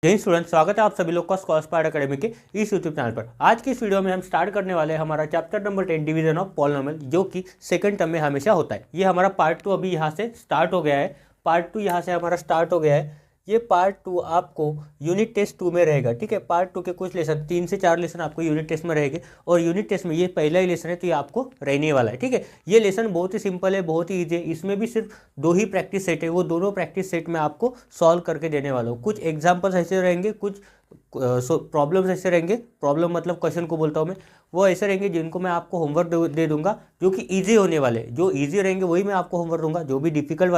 जय स्टूडेंट, स्वागत है आप सभी लोग का स्कॉलर अकेडमी के इस यूट्यूब चैनल पर। आज की इस वीडियो में हम स्टार्ट करने वाले हैं हमारा chapter number 10 division of polynomial, जो कि सेकंड टर्म में हमेशा होता है। ये हमारा पार्ट 2 अभी यहाँ से स्टार्ट हो गया है। पार्ट 2 यहाँ से हमारा स्टार्ट हो गया है। ये पार्ट 2 आपको यूनिट टेस्ट 2 में रहेगा, ठीक है। पार्ट 2 के कुछ लेसन 3 से 4 लेसन आपको यूनिट टेस्ट में रहेंगे, और यूनिट टेस्ट में ये पहला ही लेसन है तो ये आपको रहने वाला है, ठीक है। ये लेसन बहुत ही सिंपल है, बहुत ही ईजी है। इसमें भी सिर्फ 2 ही प्रैक्टिस सेट है, वो दोनों प्रैक्टिस सेट में आपको सॉल्व करके देने वाला हूँ। कुछ एग्जाम्पल्स ऐसे रहेंगे, कुछ प्रॉब्लम्स ऐसे रहेंगे। प्रॉब्लम मतलब क्वेश्चन को बोलता हूँ मैं, वो ऐसे रहेंगे जिनको मैं आपको होमवर्क दे दूंगा, जो कि इजी होने वाले। जो इजी रहेंगे वही मैं आपको होमवर्क दूंगा, जो भी डिफिकल्ट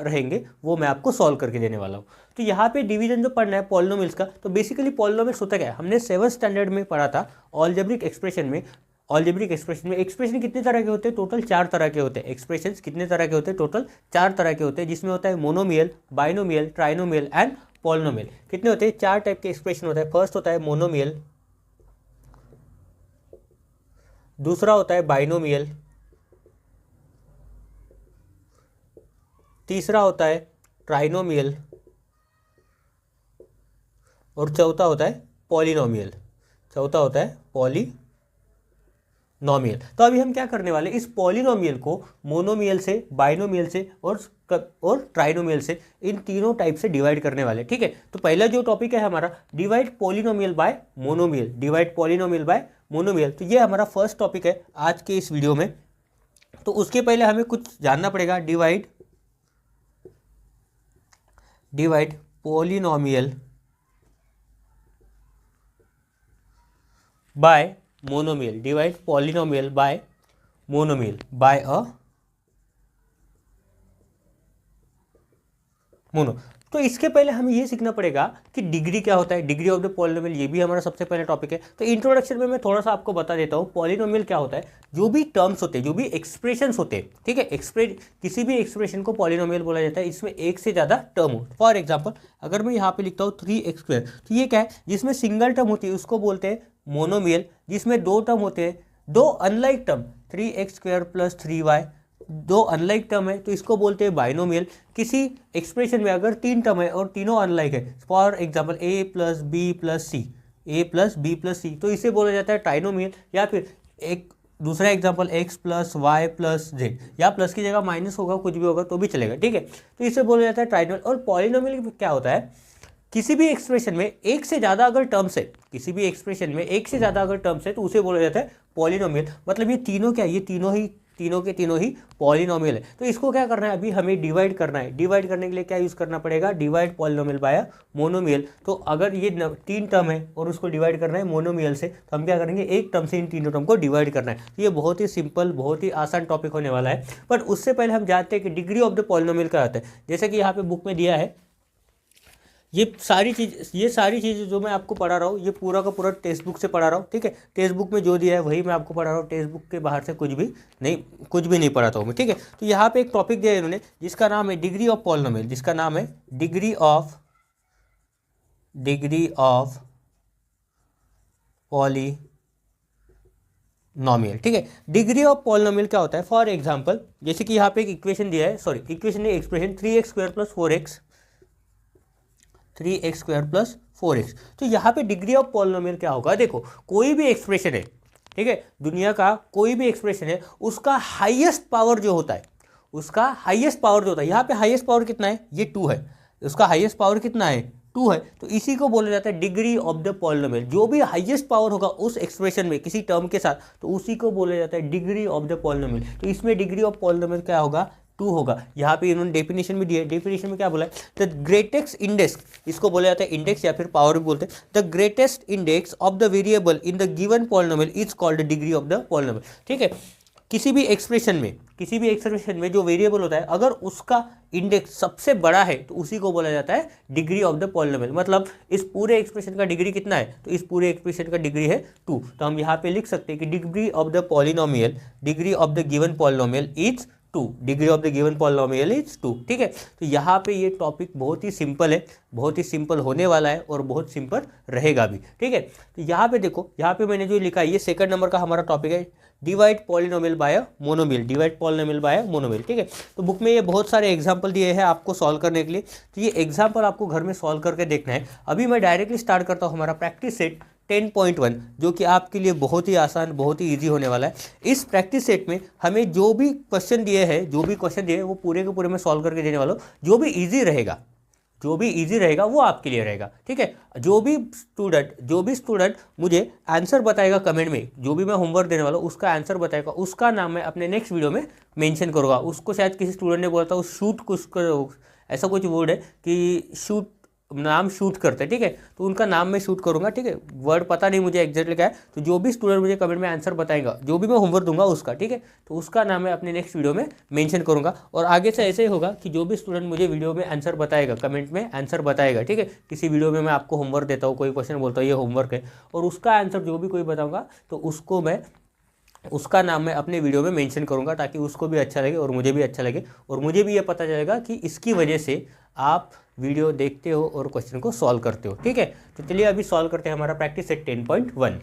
रहेंगे वो मैं आपको सॉल्व करके देने वाला हूँ। तो यहाँ पे डिवीजन जो पढ़ना है पॉलिनोमियल्स का, तो बेसिकली पॉलिनोमियल्स होता क्या है, हमने 7th स्टैंडर्ड में पढ़ा था अलजेब्रिक एक्सप्रेशन में। एक्सप्रेशन कितने तरह के होते हैं? टोटल 4 तरह के होते हैं। एक्सप्रेशंस कितने तरह के होते हैं? टोटल 4 तरह के होते हैं, जिसमें होता है monomial, binomial, trinomial and polynomial. कितने होते हैं? 4 टाइप के एक्सप्रेशन होता है। फर्स्ट होता है मोनोमियल, दूसरा होता है बाइनोमियल, तीसरा होता है ट्राइनोमियल, और चौथा होता है पॉलिनोमियल। नॉमियल। तो अभी हम क्या करने वाले, इस पॉलिनोमियल को मोनोमियल से, बाइनोमियल से और ट्राइनोमियल से, इन तीनों टाइप से डिवाइड करने वाले, ठीक है। तो पहला जो टॉपिक है हमारा, डिवाइड पॉलिनोमियल बाय मोनोमियल। तो ये हमारा फर्स्ट टॉपिक है आज के इस वीडियो में। तो उसके पहले हमें कुछ जानना पड़ेगा। Divide polynomial by monomial. Divide polynomial by monomial by a mono. तो इसके पहले हमें ये सीखना पड़ेगा कि डिग्री क्या होता है, डिग्री ऑफ द पॉलिनोमियल। ये भी हमारा सबसे पहला टॉपिक है। तो इंट्रोडक्शन में मैं थोड़ा सा आपको बता देता हूँ पॉलिनोमियल क्या होता है। जो भी टर्म्स होते हैं, जो भी एक्सप्रेशंस होते हैं, ठीक है, किसी भी एक्सप्रेशन को पॉलिनोमियल बोला जाता है इसमें एक से ज़्यादा टर्म हो। फॉर एग्जाम्पल अगर मैं यहाँ पे लिखता हूँ 3x², तो ये क्या है, जिसमें सिंगल टर्म होती है उसको बोलते हैं मोनोमियल। जिसमें 2 टर्म होते हैं, 2 unlike term, 3x² + 3y, 2 unlike term है तो इसको बोलते हैं बाइनोमियल। किसी एक्सप्रेशन में अगर 3 टर्म है और तीनों अनलाइक है, for example a + b + c, तो इसे बोला जाता है ट्राइनोमियल। या फिर एक दूसरा एग्जांपल x + y + z, या प्लस की जगह माइनस होगा, कुछ भी होगा तो भी चलेगा, ठीक है। तो इसे बोला जाता है ट्राइनोमियल। और पॉलिनोमियल क्या होता है, किसी भी एक्सप्रेशन में एक से ज़्यादा अगर टर्म्स है, तो उसे बोला जाता है पॉलिनोमियल। मतलब ये तीनों क्या है, ये तीनों के तीनों ही पॉलिनोमियल है। तो इसको क्या करना है, अभी हमें डिवाइड करना है। डिवाइड करने के लिए क्या यूज़ करना पड़ेगा, डिवाइड पॉलिनोमियल बाय मोनोमियल। तो अगर ये 3 टर्म है और उसको डिवाइड करना है मोनोमियल से, तो हम क्या करेंगे, एक टर्म से इन तीनों टर्म को डिवाइड करना है। तो ये बहुत ही सिंपल, बहुत ही आसान टॉपिक होने वाला है। पर उससे पहले हम जानते हैं कि डिग्री ऑफ द पॉलिनोमियल क्या होता है। जैसे कि यहाँ पे बुक में दिया है, ये सारी चीज़ें जो मैं आपको पढ़ा रहा हूँ, ये पूरा का पूरा टेक्स्ट बुक से पढ़ा रहा हूँ, ठीक है। टेक्स्ट बुक में जो दिया है वही मैं आपको पढ़ा रहा हूँ। टेक्स्ट बुक के बाहर से कुछ भी नहीं पढ़ाता हूँ मैं, ठीक है। तो यहाँ पे एक टॉपिक दिया है इन्होंने, जिसका नाम है degree of polynomial, degree of polynomial, ठीक है। डिग्री ऑफ पॉलिनोमियल क्या होता है, फॉर एग्जाम्पल जैसे कि यहाँ पे एक इक्वेशन दिया है, एक्सप्रेशन 3x² + 4x। तो यहाँ पे डिग्री ऑफ पॉलिनोमियल क्या होगा, देखो कोई भी एक्सप्रेशन है, ठीक है, दुनिया का कोई भी एक्सप्रेशन है, उसका हाईएस्ट पावर जो होता है, यहाँ पे हाईएस्ट पावर कितना है, ये 2 है। उसका हाईएस्ट पावर कितना है, 2 है। तो इसी को बोला जाता है डिग्री ऑफ द पॉलिनोमियल। जो भी हाईएस्ट पावर होगा उस एक्सप्रेशन में किसी टर्म के साथ, तो उसी को बोला जाता है डिग्री ऑफ द पॉलिनोमियल। तो इसमें डिग्री ऑफ पॉलिनोमियल क्या होगा, 2 होगा। यहाँ पे इन्होंने डेफिनेशन भी दी है। डेफिनेशन में क्या बोला है, द ग्रेटेस्ट इंडेक्स, इसको बोला जाता है इंडेक्स या फिर पावर भी बोलते हैं। The greatest index of the variable in the given polynomial is called degree of the polynomial, ठीक है। किसी भी एक्सप्रेशन में जो वेरिएबल होता है, अगर उसका इंडेक्स सबसे बड़ा है तो उसी को बोला जाता है डिग्री ऑफ द पॉलिनोमियल। मतलब इस पूरे एक्सप्रेशन का डिग्री कितना है, तो इस पूरे एक्सप्रेशन का डिग्री है 2। तो हम यहाँ पे लिख सकते हैं कि degree of the given polynomial is 2। Degree of the given polynomial is 2, ठीक है। तो यहाँ पे ये टॉपिक बहुत ही सिंपल है, बहुत ही सिंपल होने वाला है और बहुत सिंपल रहेगा भी, ठीक है। तो यहाँ पे देखो, यहाँ पे मैंने जो लिखा है, ये सेकंड नंबर का हमारा टॉपिक है, divide polynomial by monomial, divide polynomial by monomial, ठीक है। तो बुक में ये बहुत सारे एग्जाम्पल दिए हैं आपको सॉल्व करने के लिए, तो ये एग्जाम्पल आपको घर में सॉल्व करके देखना है। अभी मैं डायरेक्टली स्टार्ट करता हूँ हमारा प्रैक्टिस सेट 10.1, जो कि आपके लिए बहुत ही आसान, बहुत ही इजी होने वाला है। इस प्रैक्टिस सेट में हमें जो भी क्वेश्चन दिए हैं वो पूरे के पूरे मैं सॉल्व करके देने वाला हूँ। जो भी इजी रहेगा वो आपके लिए रहेगा, ठीक है। जो भी स्टूडेंट मुझे आंसर बताएगा कमेंट में, जो भी मैं होमवर्क देने वाला हूँ उसका आंसर बताएगा, उसका नाम मैं अपने नेक्स्ट वीडियो में मेंशन करूँगा। उसको शायद किसी स्टूडेंट ने बोला था ऐसा कुछ वर्ड है कि नाम शूट करते, ठीक है, तो उनका नाम मैं शूट करूंगा, ठीक है। वर्ड पता नहीं मुझे एग्जैक्टली क्या है, तो जो भी स्टूडेंट मुझे कमेंट में आंसर बताएगा, जो भी मैं होमवर्क दूंगा उसका, ठीक है, तो उसका नाम मैं अपने नेक्स्ट वीडियो में मेंशन करूंगा। और आगे से ऐसे ही होगा कि जो भी स्टूडेंट मुझे वीडियो में आंसर बताएगा, कमेंट में आंसर बताएगा, ठीक है। किसी वीडियो में मैं आपको होमवर्क देता हूँ, कोई क्वेश्चन बोलता हूँ ये होमवर्क है, और उसका आंसर जो भी कोई बताऊँगा तो उसका नाम मैं अपने वीडियो में मेंशन करूंगा, ताकि उसको भी अच्छा लगे और मुझे भी अच्छा लगे, और मुझे भी ये पता चलेगा कि इसकी वजह से आप वीडियो देखते हो और क्वेश्चन को सॉल्व करते हो, ठीक है। तो चलिए अभी सॉल्व करते हैं हमारा प्रैक्टिस सेट 10.1।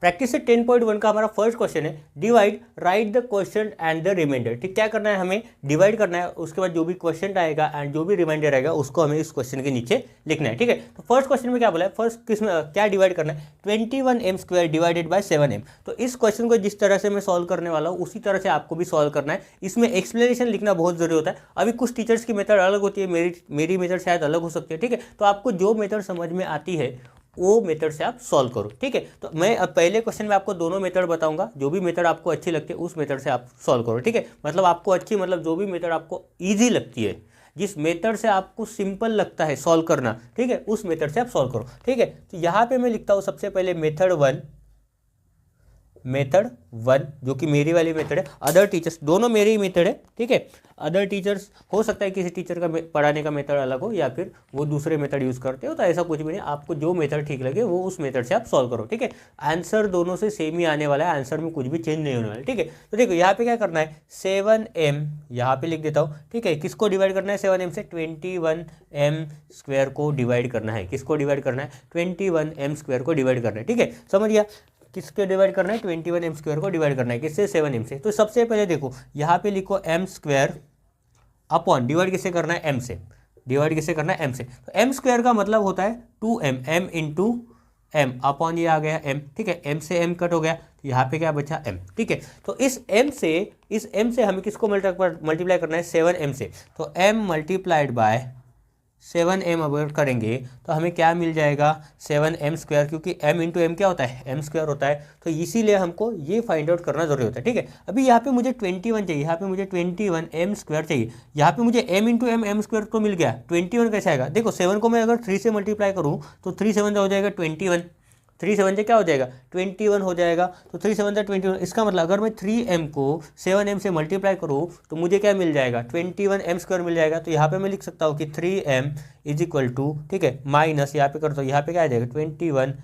प्रैक्टिस सेट 10.1 का हमारा फर्स्ट क्वेश्चन है, divide, write the question and the remainder. ठीक, क्या करना है, हमें डिवाइड करना है, उसके बाद जो भी क्वेश्चन आएगा एंड जो भी रिमाइंडर आएगा उसको हमें इस क्वेश्चन के नीचे लिखना है, ठीक है। तो फर्स्ट क्वेश्चन में क्या बोला है, फर्स्ट किसमें क्या डिवाइड करना है, 21m² डिवाइडेड बाय 7m। तो इस क्वेश्चन को जिस तरह से मैं सॉल्व करने वाला हूँ उसी तरह से आपको भी सॉल्व करना है। इसमें एक्सप्लेनेशन लिखना बहुत जरूरी होता है। अभी कुछ टीचर्स की मेथड अलग होती है, मेरी मेथड शायद अलग हो सकती है, ठीक है। तो आपको जो मेथड समझ में आती है वो मेथड से आप सॉल्व करो, ठीक है। तो मैं अब पहले क्वेश्चन में आपको दोनों मेथड बताऊंगा, जो भी मेथड आपको अच्छी लगती है उस मेथड से आप सॉल्व करो, ठीक है। मतलब आपको अच्छी, मतलब जो भी मेथड आपको इजी लगती है, जिस मेथड से आपको सिंपल लगता है सॉल्व करना, ठीक है, उस मेथड से आप सॉल्व करो, ठीक है। तो यहाँ पे मैं लिखता हूँ सबसे पहले मेथड वन जो कि मेरी वाली मेथड है। अदर टीचर्स, दोनों मेरी ही मेथड है, ठीक है। अदर टीचर्स हो सकता है किसी टीचर का पढ़ाने का मेथड अलग हो या फिर वो दूसरे मेथड यूज़ करते हो, तो ऐसा कुछ भी नहीं, आपको जो मेथड ठीक लगे वो उस मेथड से आप सॉल्व करो, ठीक है। आंसर दोनों से सेम ही आने वाला है, आंसर में कुछ भी चेंज नहीं होने वाला, ठीक है। तो देखो यहाँ पे क्या करना है, 7m यहाँ पे लिख देता हूँ, ठीक है। किसको डिवाइड करना है 7m से, 21m² को डिवाइड करना है। किसको डिवाइड करना है, 21m² को डिवाइड करना है, ठीक है। समझ गया, किसके डिवाइड करना है, 21m² को डिवाइड करना है, किससे, 7m से। तो सबसे पहले देखो यहाँ पे लिखो m² अपॉन, डिवाइड किससे करना है, m से, डिवाइड किससे करना है, m से। तो m² का मतलब होता है 2m, m into m upon ये आ गया m, ठीक है। m से m कट हो गया, तो यहाँ पे क्या बचा m, ठीक है। तो इस m से हमें किसको मल्टीप्लाई करना है, 7m से। तो m मल्टीप्लाइड बाय 7m अगर करेंगे तो हमें क्या मिल जाएगा, 7m², क्योंकि m इंटू m क्या होता है, m² होता है। तो इसीलिए हमको ये फाइंड आउट करना जरूरी होता है, ठीक है। अभी यहाँ पे मुझे 21 चाहिए, यहाँ पे मुझे 21m² चाहिए। यहाँ पे मुझे m इंटू m² तो मिल गया, 21 कैसे आएगा, देखो 7 को मैं अगर 3 से मल्टीप्लाई करूँ तो 3 7 हो जाएगा 21, 3 7 से क्या हो जाएगा, 21 हो जाएगा। तो 3 7 21, इसका मतलब अगर मैं 3m को 7m से मल्टीप्लाई करूँ तो मुझे क्या मिल जाएगा, 21m² मिल जाएगा। तो यहाँ पे मैं लिख सकता हूँ कि 3m इज इक्वल टू, ठीक है, माइनस यहाँ पे करता हूँ, यहाँ पे क्या आ जाएगा 21m²।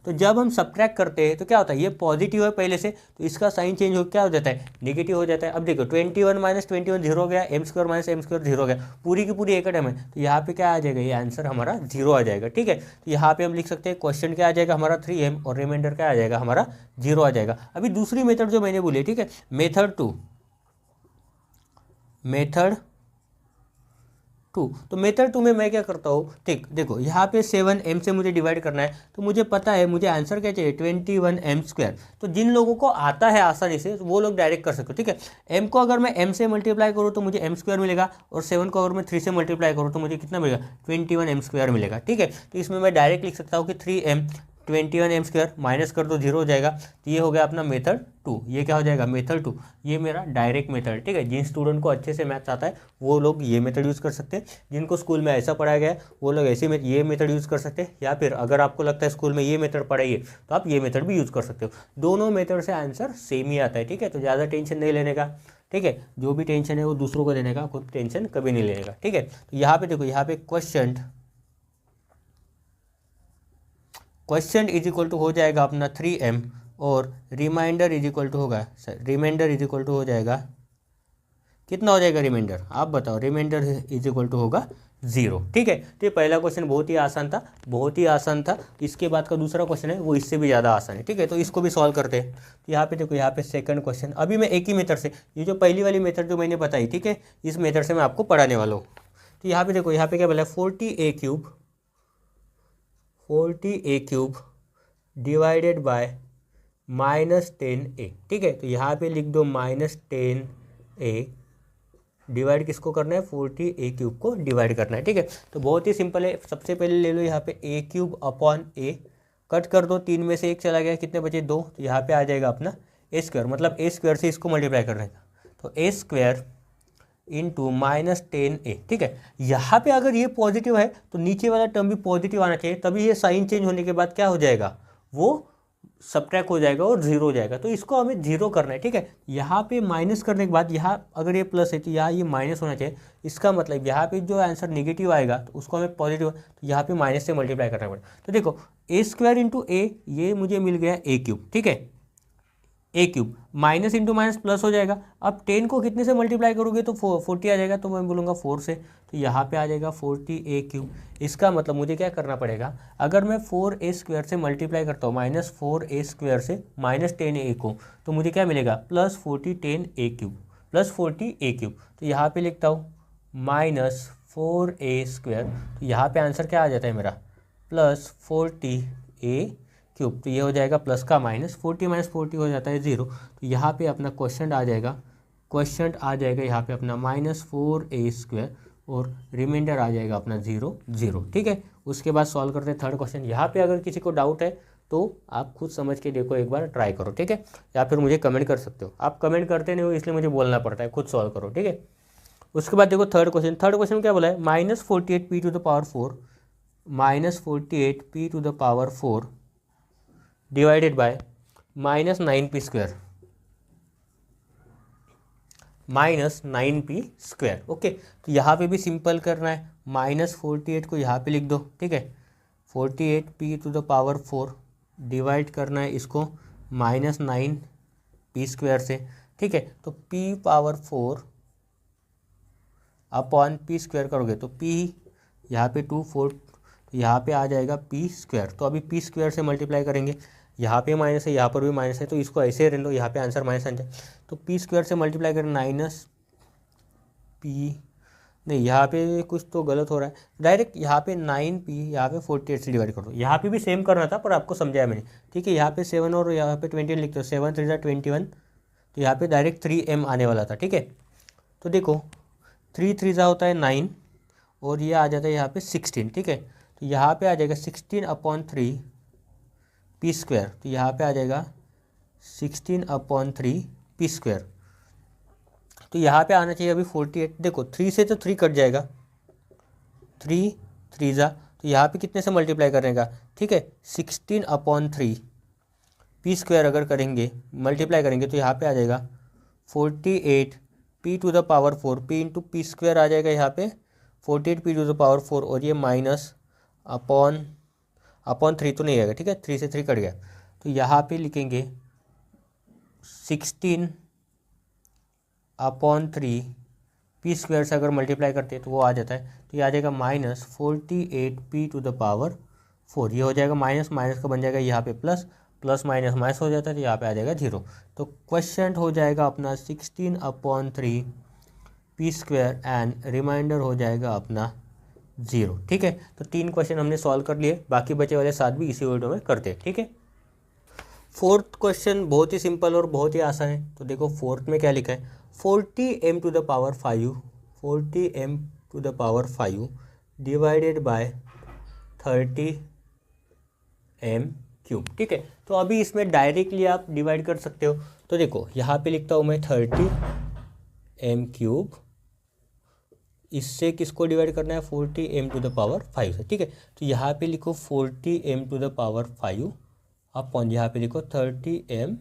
तो जब हम सब्ट्रैक्ट करते हैं तो क्या होता है, ये पॉजिटिव है पहले से, तो इसका साइन चेंज हो क्या हो जाता है, नेगेटिव हो जाता है। अब देखो 21 माइनस 21 0 हो गया, m² माइनस m² 0 हो गया, पूरी की पूरी एक टर्म है, तो यहाँ पे क्या आ जाएगा, ये आंसर हमारा 0 आ जाएगा, ठीक है। तो यहाँ पे हम लिख सकते हैं क्वेश्चन क्या आ जाएगा हमारा 3m और रिमाइंडर क्या आ जाएगा हमारा 0 आ जाएगा। अभी दूसरी मेथड जो मैंने बोली, ठीक है, मेथड टू। तो मेथड 2 में मैं क्या करता हूँ, ठीक, देखो यहाँ पे 7m से मुझे डिवाइड करना है, तो मुझे पता है मुझे आंसर क्या चाहिए, 21m²। तो जिन लोगों को आता है आसानी से वो लोग डायरेक्ट कर सकते हो, ठीक है। m को अगर मैं m से मल्टीप्लाई करूँ तो मुझे m² मिलेगा, और 7 को अगर मैं 3 से मल्टीप्लाई करूँ तो मुझे कितना मिलेगा, 21m² मिलेगा, ठीक है। तो इसमें मैं डायरेक्ट लिख सकता हूँ कि 3m 21m² माइनस कर दो 0 हो जाएगा। तो ये हो गया अपना मेथड 2, ये क्या हो जाएगा, मेथड 2। ये मेरा डायरेक्ट मेथड, ठीक है। जिन स्टूडेंट को अच्छे से मैथ्स आता है वो लोग ये मेथड यूज़ कर सकते हैं, जिनको स्कूल में ऐसा पढ़ाया गया है वो लोग ऐसे में ये मेथड यूज़ कर सकते हैं, या फिर अगर आपको लगता है स्कूल में ये मेथड पढ़ाइए तो आप ये मेथड भी यूज़ कर सकते हो। दोनों मेथड से आंसर सेम ही आता है, ठीक है। तो ज़्यादा टेंशन नहीं लेने का, ठीक है। जो भी टेंशन है वो दूसरों को देने का, खुद टेंशन कभी नहीं लेने का, ठीक है। तो यहाँ पे देखो, यहाँ पे क्वेश्चन इज इक्वल टू हो जाएगा अपना 3m, और रिमाइंडर इज इक्वल टू होगा, रिमाइंडर इज इक्वल टू हो जाएगा, कितना हो जाएगा रिमाइंडर, आप बताओ, रिमाइंडर इज इक्वल टू होगा 0। ठीक है, तो ये पहला क्वेश्चन बहुत ही आसान था, बहुत ही आसान था। इसके बाद का दूसरा क्वेश्चन है वो इससे भी ज़्यादा आसान है। ठीक है, तो इसको भी सॉल्व करते हैं। तो यहाँ पे देखो, यहाँ पे सेकंड क्वेश्चन, अभी मैं एक ही मेथड से, ये जो पहली वाली मेथड जो मैंने बताई, ठीक है, इस मेथड से मैं आपको पढ़ाने वाला हूँ। तो यहाँ पे देखो, यहाँ पे क्या बोला है, 40a³ डिवाइडेड बाय -10a। ठीक है, तो यहाँ पे लिख दो -10a, डिवाइड किसको करना है, 40a³ को डिवाइड करना है। ठीक है, तो बहुत ही सिंपल है। सबसे पहले ले लो यहाँ पे a³ अपॉन a, कट कर दो, 3 में से 1 चला गया, कितने बचे 2, तो यहाँ पे आ जाएगा अपना a², मतलब a² से इसको मल्टीप्लाई करना है, तो a² इंटू -10a। ठीक है, यहाँ पे अगर ये पॉजिटिव है तो नीचे वाला टर्म भी पॉजिटिव आना चाहिए, तभी ये साइन चेंज होने के बाद क्या हो जाएगा, वो सब्ट्रैक्ट हो जाएगा और 0 हो जाएगा। तो इसको हमें 0 करना है। ठीक है, यहाँ पे माइनस करने के बाद, यहाँ अगर ये प्लस है तो यहाँ ये माइनस होना चाहिए। इसका मतलब यहाँ पे जो आंसर नेगेटिव आएगा तो उसको हमें पॉजिटिव, तो यहाँ पे माइनस से मल्टीप्लाई करना पड़ेगा। तो देखो a² इंटू a, ये मुझे मिल गया a³। ठीक है, a³, minus into minus plus हो जाएगा। अब 10 को कितने से मल्टीप्लाई करोगे तो 40 आ जाएगा, तो मैं बोलूँगा 4 से, तो यहाँ पे आ जाएगा 40a³। इसका मतलब मुझे क्या करना पड़ेगा, अगर मैं 4a² से मल्टीप्लाई करता हूँ -4a² से -10a को, तो मुझे क्या मिलेगा, +40 10a³, तो यहाँ पे लिखता हूँ -4a², तो यहाँ पे आंसर क्या आ जाता है मेरा, +40a³। तो ये हो जाएगा प्लस का माइनस, 40 - 40 हो जाता है 0। तो यहाँ पे अपना क्वेश्चन आ जाएगा यहाँ पे अपना -4a² और रिमाइंडर आ जाएगा अपना 0 0। ठीक है, उसके बाद सॉल्व करते हैं थर्ड क्वेश्चन। यहाँ पे अगर किसी को डाउट है तो आप खुद समझ के देखो, एक बार ट्राई करो। ठीक है, या फिर मुझे कमेंट कर सकते हो, आप कमेंट करते नहीं हो इसलिए मुझे बोलना पड़ता है, खुद सॉल्व करो। ठीक है, उसके बाद देखो थर्ड क्वेश्चन क्या बोला है, -48p⁴ -48p⁴ divided by -9p², -9p²। Okay, तो यहाँ पे भी सिंपल करना है, -48 को यहाँ पे लिख दो। ठीक है, 48p⁴ डिवाइड करना है इसको -9p² से। ठीक है, तो p⁴ अपॉन p² करोगे तो p यहाँ पे 2 4, तो यहाँ पे आ जाएगा p²। तो अभी p² से मल्टीप्लाई करेंगे, यहाँ पे माइनस है, यहाँ पर भी माइनस है, तो इसको ऐसे रहने दो, यहाँ पे आंसर माइनस आ जाए। तो p² से मल्टीप्लाई करें -p, नहीं यहाँ पे कुछ तो गलत हो रहा है, डायरेक्ट यहाँ पे 9p, यहाँ पे 48 से डिवाइड कर दो। यहाँ पे भी सेम करना था पर आपको समझाया मैंने। ठीक है, यहाँ पे 7 और यहाँ पे 21 लिखते हो, 7 3 21, तो यहाँ पे डायरेक्ट 3m आने वाला था। ठीक है, तो देखो 3 3 होता है 9 और ये आ जाता है यहाँ पे 16। ठीक है, तो यहाँ पे आ जाएगा 16/3 p², तो यहाँ पे आ जाएगा 16/3 p²। तो यहाँ पे आना चाहिए अभी 48। देखो 3 से तो 3 कट जाएगा, 3 3 तो यहाँ पे कितने से मल्टीप्लाई करेगा, ठीक है 16/3 p² अगर करेंगे मल्टीप्लाई करेंगे तो यहाँ पे आ जाएगा 48 p⁴ p इंटू p² आ जाएगा यहाँ पे 48 p⁴, और ये माइनस अपॉन 3 तो नहीं आएगा। ठीक है, 3 से 3 कट गया, तो यहाँ पे लिखेंगे 16/3 p² से अगर मल्टीप्लाई करते हैं तो वो आ जाता है, तो ये आ जाएगा -48 p⁴। ये हो जाएगा माइनस माइनस का बन जाएगा यहाँ पे प्लस, प्लस माइनस माइनस हो जाता है, तो यहाँ पे आ जाएगा 0। तो क्वेश्चन हो जाएगा अपना 16/3 p² एंड रिमाइंडर हो जाएगा अपना 0। ठीक है, तो 3 क्वेश्चन हमने सॉल्व कर लिए, बाकी बचे वाले 7 भी इसी वीडियो में करते हैं। ठीक है, फोर्थ क्वेश्चन बहुत ही सिंपल और बहुत ही आसान है। तो देखो फोर्थ में क्या लिखा है, 40m⁵ 40m⁵ divided by 30m³। ठीक है, तो अभी इसमें डायरेक्टली आप डिवाइड कर सकते हो। तो देखो यहाँ पे लिखता हूँ मैं 30m³, इससे किसको डिवाइड करना है, 40m⁵ से। ठीक है, तो यहाँ पे लिखो 40m⁵ अपॉन यहाँ पे लिखो 30m³।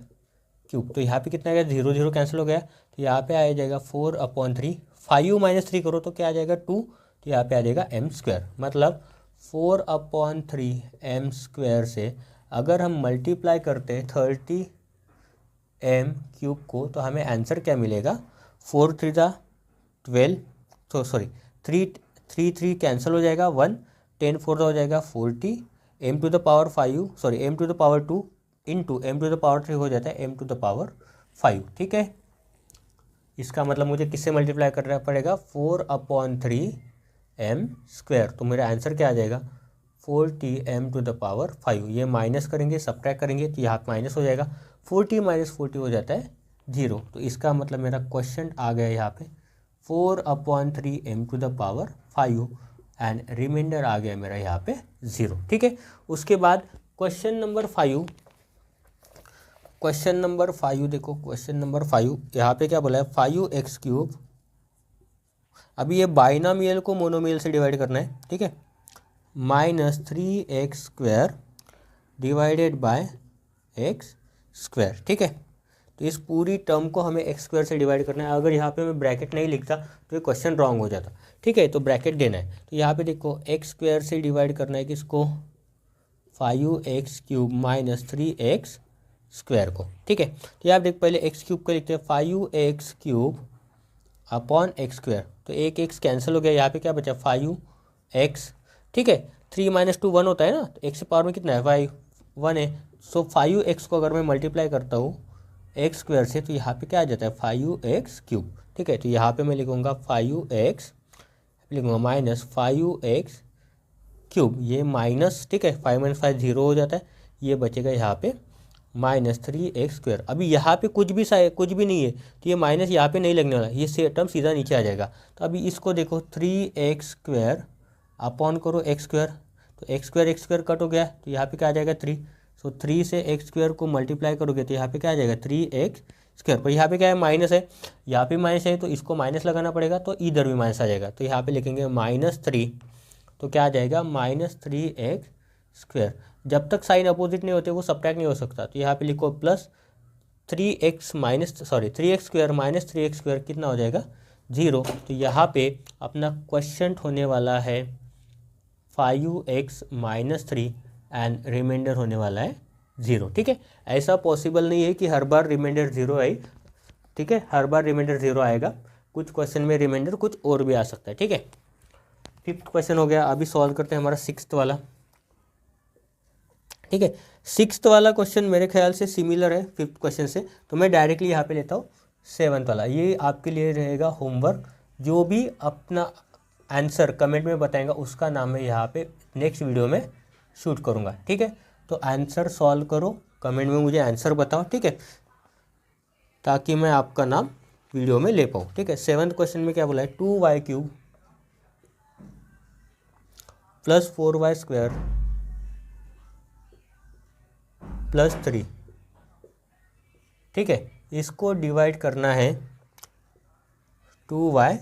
तो यहाँ पे कितना आ गया, 0 0 कैंसिल हो गया, तो यहाँ पे आ जाएगा 4/3, 5 - 3 करो तो क्या आ जाएगा 2, तो यहाँ पे आ जाएगा m²। मतलब 4/3 m² से अगर हम मल्टीप्लाई करते हैं 30m³ को तो हमें आंसर क्या मिलेगा, 4 3 12, तो सॉरी 3 3 3 कैंसिल हो जाएगा, 1 10 4 हो जाएगा 40, m to the power 5 sorry m to the power 2 into m to the power 3 हो जाता है m टू द पावर 5। ठीक है, इसका मतलब मुझे किससे मल्टीप्लाई करना पड़ेगा, 4/3 m स्क्वायर। तो मेरा आंसर क्या आ जाएगा, 40 m टू द पावर 5। ये माइनस करेंगे, सब्ट्रैक्ट करेंगे तो यहाँ माइनस हो जाएगा, 40 माइनस 40 हो जाता है 0। तो इसका मतलब मेरा क्वेश्चन आ गया यहाँ पे 4/3 m to the power 5 and remainder आ गया मेरा यहाँ पे 0। ठीक है, उसके बाद क्वेश्चन नंबर 5, क्वेश्चन नंबर 5 देखो, क्वेश्चन नंबर 5 यहाँ पे क्या बोला है, 5x3। अभी ये बाइनोमियल को मोनोमियल से डिवाइड करना है। ठीक है, -3x² divided by x square. ठीक है, तो इस पूरी टर्म को हमें x² से डिवाइड करना है। अगर यहाँ पे मैं ब्रैकेट नहीं लिखता तो ये क्वेश्चन रॉन्ग हो जाता। ठीक है, तो ब्रैकेट देना है। तो यहाँ पे देखो x² से डिवाइड करना है किसको, 5x³ माइनस 3x² को। ठीक है, तो यहाँ देख पहले x³ को लिखते हैं 5x³ अपॉन x²। तो एक x कैंसिल हो गया, यहाँ पे क्या बचा 5x। ठीक है, 3 - 2 1 होता है ना, तो x के पावर में कितना है 5 1 है। सो 5x को अगर मैं मल्टीप्लाई करता हूँ x² से तो यहाँ पे क्या आ जाता है 5x³। ठीक है, तो यहाँ पे मैं लिखूँगा 5x लिखूँगा माइनस 5x³, ये माइनस। ठीक है, 5 - 5 0 हो जाता है, ये बचेगा यहाँ पे -3x²। अभी यहाँ पे कुछ भी नहीं है तो ये माइनस यहाँ पे नहीं लगने वाला, ये टर्म सीधा नीचे आ जाएगा। तो अभी इसको देखो 3x² अपॉन करो x², तो x² कट हो गया तो यहाँ पे क्या आ जाएगा 3। सो 3 से x² को मल्टीप्लाई करोगे तो यहाँ पे क्या आ जाएगा 3x²। पर यहाँ पे क्या है माइनस है, यहाँ पे माइनस है तो इसको माइनस लगाना पड़ेगा, तो इधर भी माइनस आ जाएगा। तो यहाँ पे लिखेंगे -3, तो क्या आ जाएगा -3x²। जब तक साइन अपोजिट नहीं होते वो सब्ट्रैक्ट नहीं हो सकता। तो यहाँ पे लिखो प्लस 3x² माइनस 3x² कितना हो जाएगा 0। तो यहाँ पे अपना क्वेश्चन होने वाला है 5x - 3 एंड रिमाइंडर होने वाला है 0। ठीक है, ऐसा पॉसिबल नहीं है कि हर बार रिमाइंडर 0 आए। ठीक है, हर बार रिमाइंडर 0 आएगा, कुछ क्वेश्चन में रिमाइंडर कुछ और भी आ सकता है। ठीक है, 5th क्वेश्चन हो गया। अभी सॉल्व करते हैं हमारा 6th वाला। ठीक है, 6th वाला क्वेश्चन मेरे ख्याल से सिमिलर है 5th क्वेश्चन से, तो मैं डायरेक्टली यहाँ पे लेता हूँ 7th वाला। ये आपके लिए रहेगा होमवर्क। जो भी अपना आंसर कमेंट में बताएगा उसका नाम मैं यहाँ पे नेक्स्ट वीडियो में शूट करूँगा। ठीक है, तो आंसर सॉल्व करो, कमेंट में मुझे आंसर बताओ। ठीक है, ताकि मैं आपका नाम वीडियो में ले पाऊँ। ठीक है, 7th क्वेश्चन में क्या बोला है, 2y³ प्लस 4y² प्लस 3। ठीक है, इसको डिवाइड करना है 2y²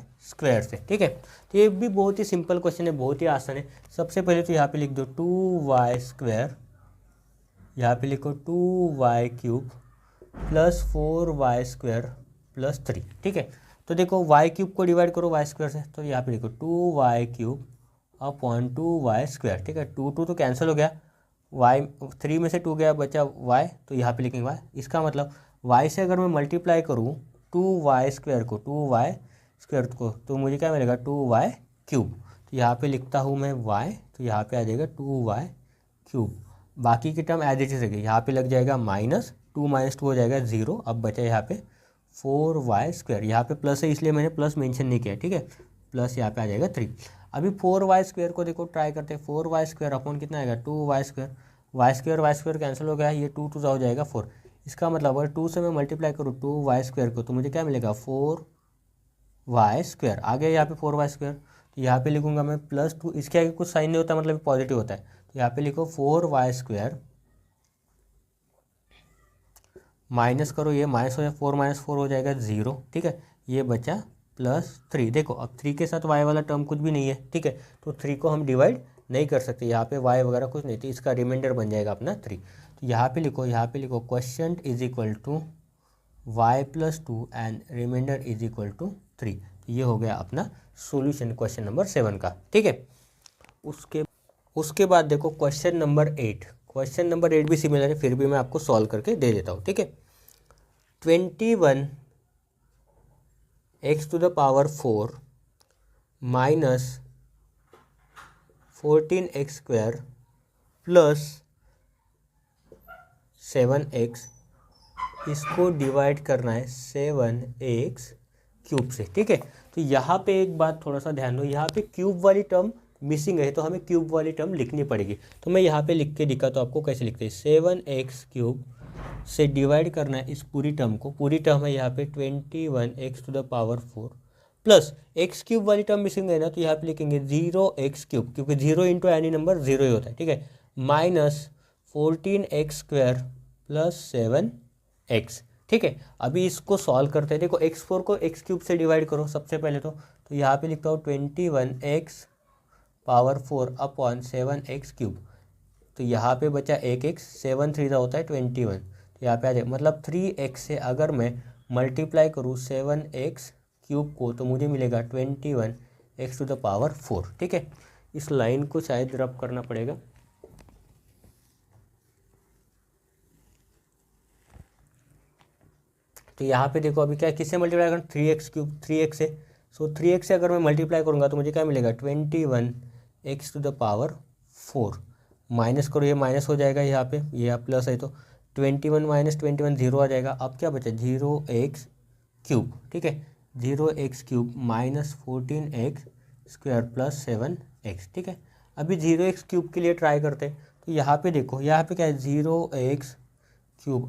से। ठीक है, तो ये भी बहुत ही सिंपल क्वेश्चन है, बहुत ही आसान है। सबसे पहले तो यहाँ पे लिख दो 2y², यहाँ पे लिखो 2y³ प्लस 4y² प्लस 3। ठीक है, तो देखो y³ को डिवाइड करो y² से, तो यहाँ पे लिखो 2y³ अपॉन 2y²। ठीक है, 2 2 तो कैंसिल हो गया, y 3 में से 2 गया, बचा y, तो यहाँ पे लिखेंगे y। इसका मतलब y से अगर मैं मल्टीप्लाई करूँ 2y² को 2y² को, तो मुझे क्या मिलेगा 2y³। तो यहाँ पे लिखता हूँ मैं y, तो यहाँ पे आ जाएगा 2y³। बाकी की टर्म एज इट इज रहेगी, यहाँ पे लग जाएगा -2 - 2 हो जाएगा 0। अब बचा यहाँ पे 4y², यहाँ पे प्लस है इसलिए मैंने प्लस मेंशन नहीं किया। ठीक है, प्लस यहाँ पे आ जाएगा 3। अभी 4y² को देखो ट्राई करते हैं, 4y² अपॉन कितना आएगा 2y², y² कैंसिल हो गया, ये 2 2 हो जाएगा 4। इसका मतलब अगर 2 से मैं मल्टीप्लाई करूँ 2y² को, तो मुझे क्या मिलेगा 4y²। आ गया यहाँ पे 4y², तो यहाँ पे लिखूंगा मैं +2, इसके आगे कुछ साइन नहीं होता मतलब पॉजिटिव होता है, तो यहाँ पे लिखो 4y² माइनस करो, ये माइनस हो जाए 4 - 4 हो जाएगा 0। ठीक है, ये बचा +3। देखो अब 3 के साथ y वाला टर्म कुछ भी नहीं है। ठीक है, तो 3 को हम डिवाइड नहीं कर सकते, यहाँ पे y वगैरह कुछ नहीं, तो इसका रिमाइंडर बन जाएगा अपना 3। तो यहाँ पे लिखो question is equal to y + 2 and remainder is equal to 3। ये हो गया अपना सॉल्यूशन क्वेश्चन नंबर 7 का। ठीक है, उसके बाद देखो क्वेश्चन नंबर 8। क्वेश्चन नंबर 8 भी सिमिलर है, फिर भी मैं आपको सॉल्व करके दे देता हूँ। ठीक है, 21x⁴ - 14x² प्लस 7x, इसको डिवाइड करना है 7x³ से, ठीक है। तो यहाँ पे एक बात थोड़ा सा ध्यान दो, यहाँ पे क्यूब वाली टर्म मिसिंग है तो हमें क्यूब वाली टर्म लिखनी पड़ेगी। तो मैं यहाँ पे लिख के दिखाता हूँ आपको कैसे लिखते हैं। 7x³ से डिवाइड करना है इस पूरी टर्म को, पूरी टर्म है यहाँ पे 21x⁴ प्लस x³ वाली टर्म मिसिंग है ना, तो यहाँ पे लिखेंगे 0x³, क्योंकि 0 इंटू एनी नंबर 0 ही होता है, ठीक है, माइनस 14x² प्लस 7x, ठीक है। अभी इसको सॉल्व करते हैं। देखो x4 को x³ से डिवाइड करो सबसे पहले तो यहाँ पे लिखता हूँ 21x⁴ अपॉन 7x³। तो यहाँ पे बचा 1x, 7 3 होता है 21, तो यहाँ पे आ जाए, मतलब 3x से अगर मैं मल्टीप्लाई करूँ 7x³ को तो मुझे मिलेगा 21x⁴, ठीक है। इस लाइन को शायद रब करना पड़ेगा। तो यहाँ पे देखो अभी क्या, किससे मल्टीप्लाई करना, 3x³ 3x से, सो 3x से अगर मैं मल्टीप्लाई करूँगा तो मुझे क्या मिलेगा 21x⁴। माइनस करो, ये माइनस हो जाएगा यहाँ पे, ये प्लस है तो 21 माइनस 21 0 आ जाएगा। अब क्या बचा 0x³, ठीक है, 0x³ minus 14x² plus 7x, ठीक है। अभी 0x³ के लिए ट्राई करते हैं। तो यहाँ पे देखो, यहाँ पे क्या है 0x³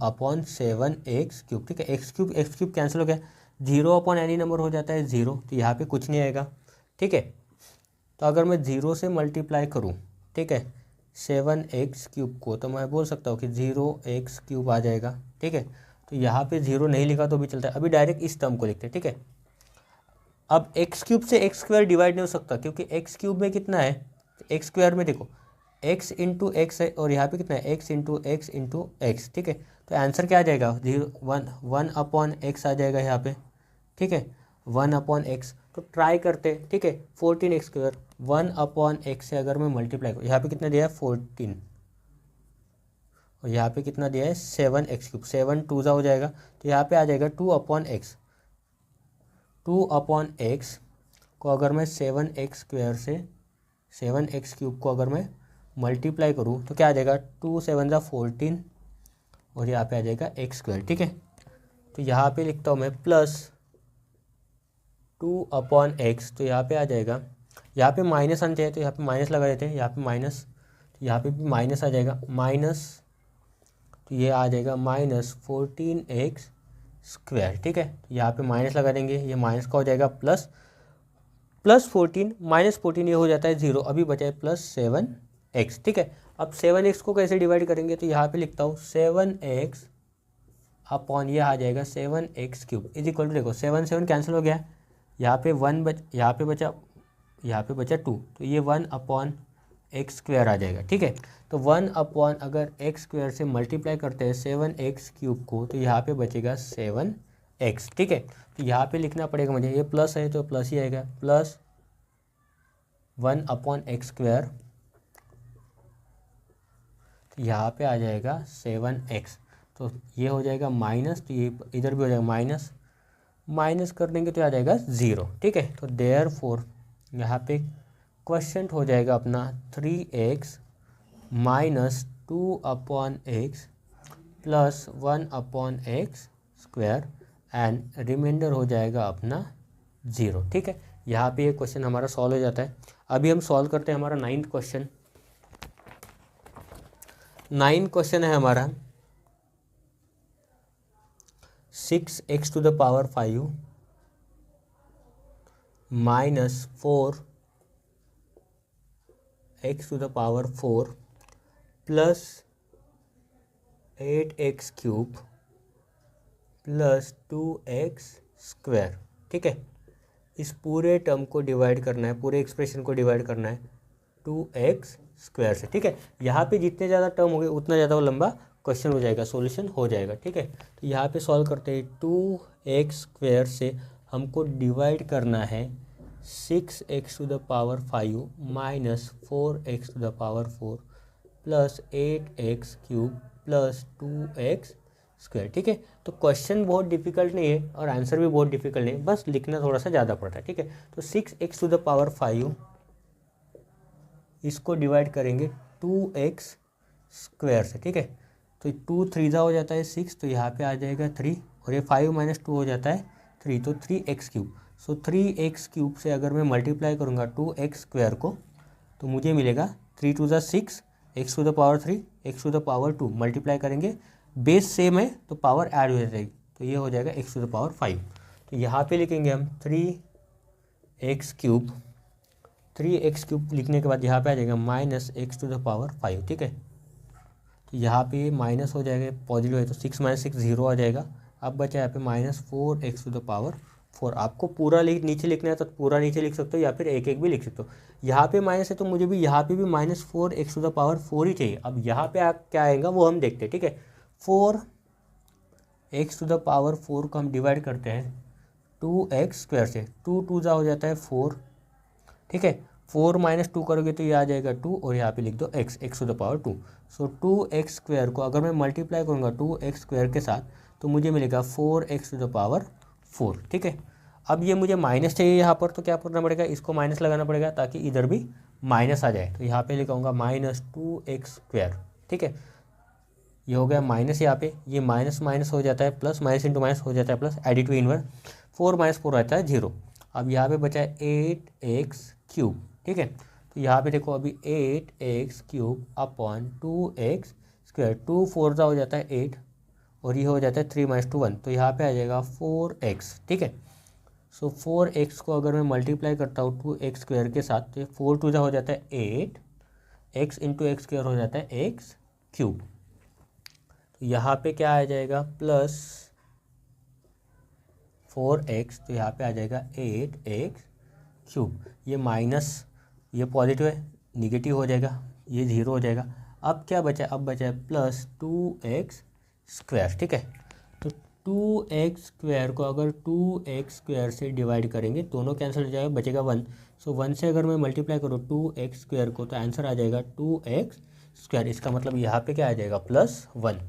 अपॉन 7x³, ठीक है। x³ कैंसिल हो गया, 0 अपॉन एनी नंबर हो जाता है 0, तो यहाँ पे कुछ नहीं आएगा, ठीक है। तो अगर मैं 0 से मल्टीप्लाई करूँ, ठीक है, 7x³ को, तो मैं बोल सकता हूँ कि 0x³ आ जाएगा, ठीक है। तो यहाँ पे 0 नहीं लिखा तो भी चलता है। अभी डायरेक्ट इस टर्म को लिखते हैं, ठीक है। अब x³ से x² डिवाइड नहीं हो सकता, क्योंकि x³ में कितना है, x² में देखो x इंटू एक्स है, और यहाँ पे कितना है x इंटू एक्स, ठीक है। तो आंसर क्या आ जाएगा 1 अपॉन एक्स आ जाएगा यहाँ पे, ठीक है, 1 अपॉन एक्स। तो ट्राई करते हैं, ठीक है, 14x², 1 अपॉन एक्स से अगर मैं मल्टीप्लाई करूँ, यहाँ पे कितना दिया है 14, और यहाँ पे कितना दिया है 7x³, 7 2 हो जाएगा, तो यहाँ पे आ जाएगा 2 अपॉन एक्स। 2 अपॉन एक्स को अगर मैं 7x² से 7x³ को अगर मैं मल्टीप्लाई करूँ तो क्या आ जाएगा 2 7 14, और यहाँ पे आ जाएगा x², ठीक है। तो यहाँ पे लिखता हूँ मैं प्लस 2 अपॉन एक्स, तो यहाँ पे आ जाएगा, यहाँ पे माइनस आना चाहिए तो यहाँ पे माइनस लगा देते हैं, यहाँ पे माइनस, तो यहाँ पे भी माइनस आ जाएगा, माइनस, तो ये आ जाएगा माइनस 14x², ठीक है। तो यहाँ पे माइनस लगा देंगे, ये माइनस का हो जाएगा प्लस 14 माइनस 14, ये हो जाता है 0, अभी बचा है प्लस 7x, ठीक है। अब 7x को कैसे डिवाइड करेंगे, तो यहाँ पे लिखता हूँ 7x अपॉन, ये आ जाएगा 7x³ इज इक्वल टू, देखो 7 7 कैंसिल हो गया, यहाँ पे 1 यहाँ पे बचा 2, तो ये 1 अपॉन x² आ जाएगा, ठीक है। तो 1 अपॉन अगर x² से मल्टीप्लाई करते हैं 7x³ को, तो यहाँ पे बचेगा 7x, ठीक है। तो यहाँ पे लिखना पड़ेगा मुझे, ये प्लस है तो प्लस ही आएगा, प्लस 1 अपॉन x², तो यहाँ पे आ जाएगा 7x, तो ये हो जाएगा माइनस, तो ये इधर भी हो जाएगा माइनस, माइनस कर देंगे तो आ जाएगा 0, ठीक है। तो देयरफॉर यहाँ पे क्वेश्चन हो जाएगा अपना 3x minus 2 upon x plus 1 upon x² and remainder हो जाएगा अपना 0, ठीक है। यहाँ पे ये क्वेश्चन हमारा सॉल्व हो जाता है। अभी हम सॉल्व करते हैं हमारा 9th क्वेश्चन। 9 क्वेश्चन है हमारा 6x⁵ minus 4x⁴ plus 8x³ plus 2x², ठीक है। इस पूरे टर्म को डिवाइड करना है, पूरे एक्सप्रेशन को डिवाइड करना है 2x² से, ठीक है। यहाँ पे जितने ज़्यादा टर्म हो गए उतना ज़्यादा वो लंबा क्वेश्चन हो जाएगा, सॉल्यूशन हो जाएगा, ठीक है। तो यहाँ पे सॉल्व करते हैं, 2x² से हमको डिवाइड करना है 6x⁵ minus 4x⁴ plus 8x³ plus 2x², ठीक है। तो क्वेश्चन बहुत डिफिकल्ट नहीं है और आंसर भी बहुत डिफिकल्ट नहीं है, बस लिखना थोड़ा सा ज़्यादा पड़ता है, ठीक है। तो 6x⁵ इसको डिवाइड करेंगे 2x स्क्वायर से, ठीक है। तो 2 3 हो जाता है 6, तो यहाँ पे आ जाएगा 3, और ये 5 - 2 हो जाता है 3, तो 3x³। सो 3x³ से अगर मैं मल्टीप्लाई करूँगा 2x स्क्वायर को, तो मुझे मिलेगा 3 2 6, x⁻3 x⁻2 मल्टीप्लाई करेंगे, बेस सेम है तो पावर ऐड हो जाएगी, तो ये हो जाएगा x⁵। तो यहाँ पे लिखेंगे हम 3x³ 3x³ लिखने के बाद यहाँ पे आ जाएगा -x⁵, ठीक है। तो यहाँ पे माइनस हो जाएगा, पॉजिटिव है तो 6 - 6 0 आ जाएगा। अब बचा यहाँ पे -4x⁴। आपको पूरा नीचे लिखना है तो पूरा नीचे लिख सकते हो, या फिर एक एक भी लिख सकते हो। यहाँ पे माइनस है तो मुझे भी यहाँ पे भी -4x⁴ ही चाहिए। अब यहाँ पे आप क्या आएगा वो हम देखते हैं, ठीक है। 4x⁴ को हम डिवाइड करते हैं 2x स्क्वायर से, 2 2 हो जाता है 4, ठीक है। 4 - 2 करोगे तो ये आ जाएगा 2, और यहाँ पे लिख दो x⁻2। सो 2x स्क्वायर को अगर मैं मल्टीप्लाई करूँगा 2x स्क्वायर के साथ, तो मुझे मिलेगा 4x⁴, ठीक है। अब ये मुझे माइनस चाहिए यहाँ पर, तो क्या करना पड़ेगा, इसको माइनस लगाना पड़ेगा ताकि इधर भी माइनस आ जाए। तो यहाँ पे लिखाऊंगा -2x², ठीक है। ये हो गया माइनस, यहाँ पे ये माइनस माइनस हो जाता है प्लस, माइनस इंटू माइनस हो जाता है प्लस, एडिटिव इनवर्स, 4 - 4 रहता है 0। अब यहाँ पे बचा है 8x³, ठीक है। तो यहाँ पे देखो अभी 8x³ अपॉन 2x², 2 4 हो जाता है 8, और ये हो जाता है 3 - 2 1, तो यहाँ पे आ जाएगा 4x, ठीक है। सो 4x को अगर मैं मल्टीप्लाई करता हूँ 2x स्क्वायर के साथ, तो 4 2 हो जाता है 8, x इंटू एक्स स्क्वायर हो जाता है x³। तो यहाँ पे क्या आ जाएगा प्लस 4x, तो यहाँ पे आ जाएगा 8x³। ये माइनस, ये पॉजिटिव है, निगेटिव हो जाएगा, ये 0 हो जाएगा। अब क्या बचा है, अब बचा है प्लस 2x², ठीक है। तो 2x² को अगर 2x² से डिवाइड करेंगे, दोनों कैंसिल हो जाएगा, बचेगा 1। सो 1 से अगर मैं मल्टीप्लाई करूँ 2x² को, तो आंसर आ जाएगा 2x²। इसका मतलब यहाँ पे क्या आ जाएगा +1।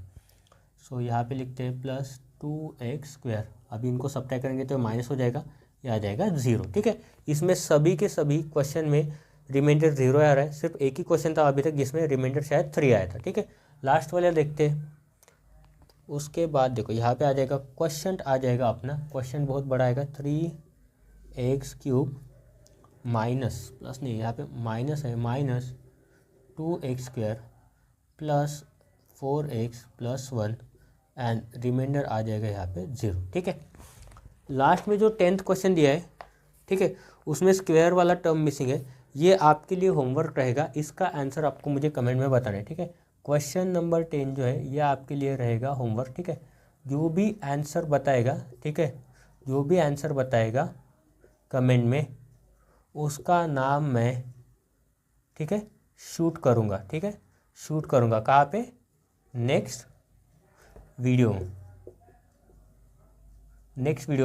सो यहाँ पे लिखते हैं प्लस 2x²। अभी इनको सब्ट्रैक्ट करेंगे तो माइनस हो जाएगा, ये आ जाएगा 0, ठीक है। इसमें सभी के सभी क्वेश्चन में रिमाइंडर 0 आ रहा है, सिर्फ एक ही क्वेश्चन था अभी तक जिसमें रिमाइंडर शायद 3 आया था, ठीक है। लास्ट वाले देखते हैं। उसके बाद देखो यहाँ पे आ जाएगा क्वेश्चन, आ जाएगा अपना क्वेश्चन बहुत बड़ा आएगा, 3x³ माइनस, प्लस नहीं यहाँ पे माइनस है, -2x² plus 4x plus 1 and remainder आ जाएगा यहाँ पे 0, ठीक है। लास्ट में जो 10th क्वेश्चन दिया है, ठीक है, उसमें स्क्वायर वाला टर्म मिसिंग है। ये आपके लिए होमवर्क रहेगा, इसका आंसर आपको मुझे कमेंट में बताना है, ठीक है। क्वेश्चन नंबर 10 जो है ये आपके लिए रहेगा होमवर्क, ठीक है। जो भी आंसर बताएगा, ठीक है, जो भी आंसर बताएगा कमेंट में, उसका नाम मैं, ठीक है, शूट करूँगा, ठीक है, शूट करूँगा। कहाँ पे, नेक्स्ट वीडियो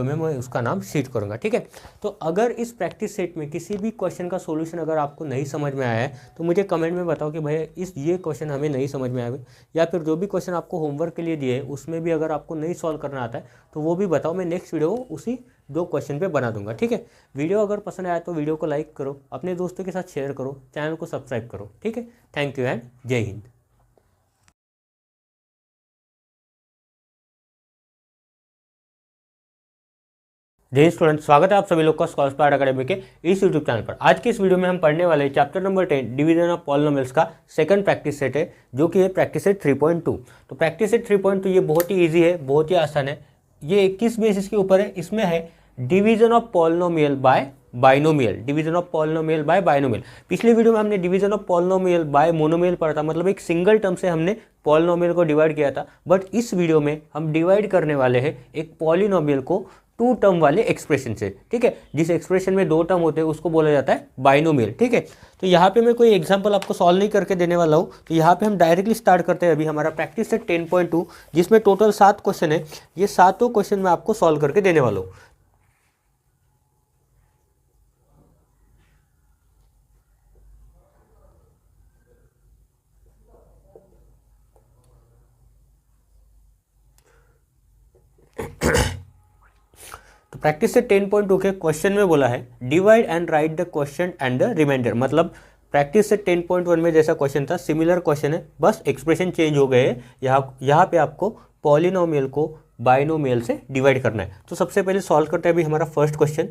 में मैं उसका नाम शीट करूंगा, ठीक है। तो अगर इस प्रैक्टिस सेट में किसी भी क्वेश्चन का सॉल्यूशन अगर आपको नहीं समझ में आया है, तो मुझे कमेंट में बताओ कि भैया ये क्वेश्चन हमें नहीं समझ में आया, या फिर जो भी क्वेश्चन आपको होमवर्क के लिए दिए है उसमें भी अगर आपको नहीं सॉल्व करना आता है तो वो भी बताओ, मैं नेक्स्ट वीडियो उसी 2 क्वेश्चन पर बना दूंगा, ठीक है। वीडियो अगर पसंद आया तो वीडियो को लाइक करो, अपने दोस्तों के साथ शेयर करो, चैनल को सब्सक्राइब करो, ठीक है। थैंक यू एंड जय हिंद। जय स्टूडेंट, स्वागत है आप सभी लोग का स्कॉलर अकेडमी के इस यूट्यूब चैनल पर। आज की इस वीडियो में हम पढ़ने वाले chapter number 10 division of polynomials का सेकंड प्रैक्टिस सेट है, जो कि है प्रैक्टिस सेट 3.2। तो प्रैक्टिस सेट 3.2 ये बहुत ही इजी है, बहुत ही आसान है। ये किस बेसिस के ऊपर है, इसमें है division of polynomial bye binomial, division of polynomial bye binomial. पिछले वीडियो में हमने division of polynomial by monomial पढ़ा था, मतलब एक सिंगल टर्म से हमने पॉलिनोमियल को डिवाइड किया था। बट इस वीडियो में हम डिवाइड करने वाले हैं एक पॉलिनोमियल को 2 टर्म वाले एक्सप्रेशन से, ठीक है। जिस एक्सप्रेशन में 2 टर्म होते हैं उसको बोला जाता है बाइनोमियल, ठीक है। तो यहाँ पे मैं कोई एग्जांपल आपको सॉल्व नहीं करके देने वाला हूँ, तो यहाँ पे हम डायरेक्टली स्टार्ट करते हैं अभी हमारा प्रैक्टिस सेट 10.2, जिसमें टोटल 7 क्वेश्चन है। ये 7 क्वेश्चन मैं आपको सॉल्व करके देने वाला हूँ। तो प्रैक्टिस से 10.2 के क्वेश्चन में बोला है divide and write the question and the remainder, मतलब प्रैक्टिस से 10.1 में जैसा क्वेश्चन था सिमिलर क्वेश्चन है, बस एक्सप्रेशन चेंज हो गए हैं। यहाँ पे आपको पॉलिनोमियल को बाइनोमियल से डिवाइड करना है। तो सबसे पहले सॉल्व करते हैं अभी हमारा फर्स्ट क्वेश्चन।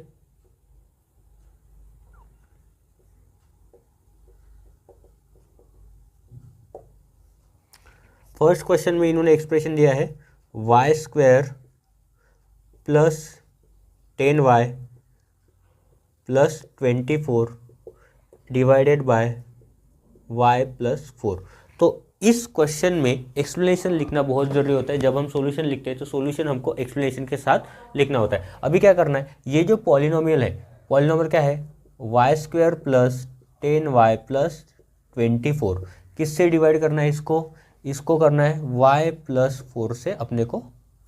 फर्स्ट क्वेश्चन में इन्होंने एक्सप्रेशन दिया है y square plus 10y plus 24 divided by y plus 4। तो इस क्वेश्चन में एक्सप्लेनेशन लिखना बहुत ज़रूरी होता है। जब हम सॉल्यूशन लिखते हैं तो सॉल्यूशन हमको एक्सप्लेनेशन के साथ लिखना होता है। अभी क्या करना है, ये जो पॉलिनोमियल है, पॉलिनोमियल क्या है, y square plus 10y plus 24, किससे डिवाइड करना है इसको करना है y प्लस 4 से अपने को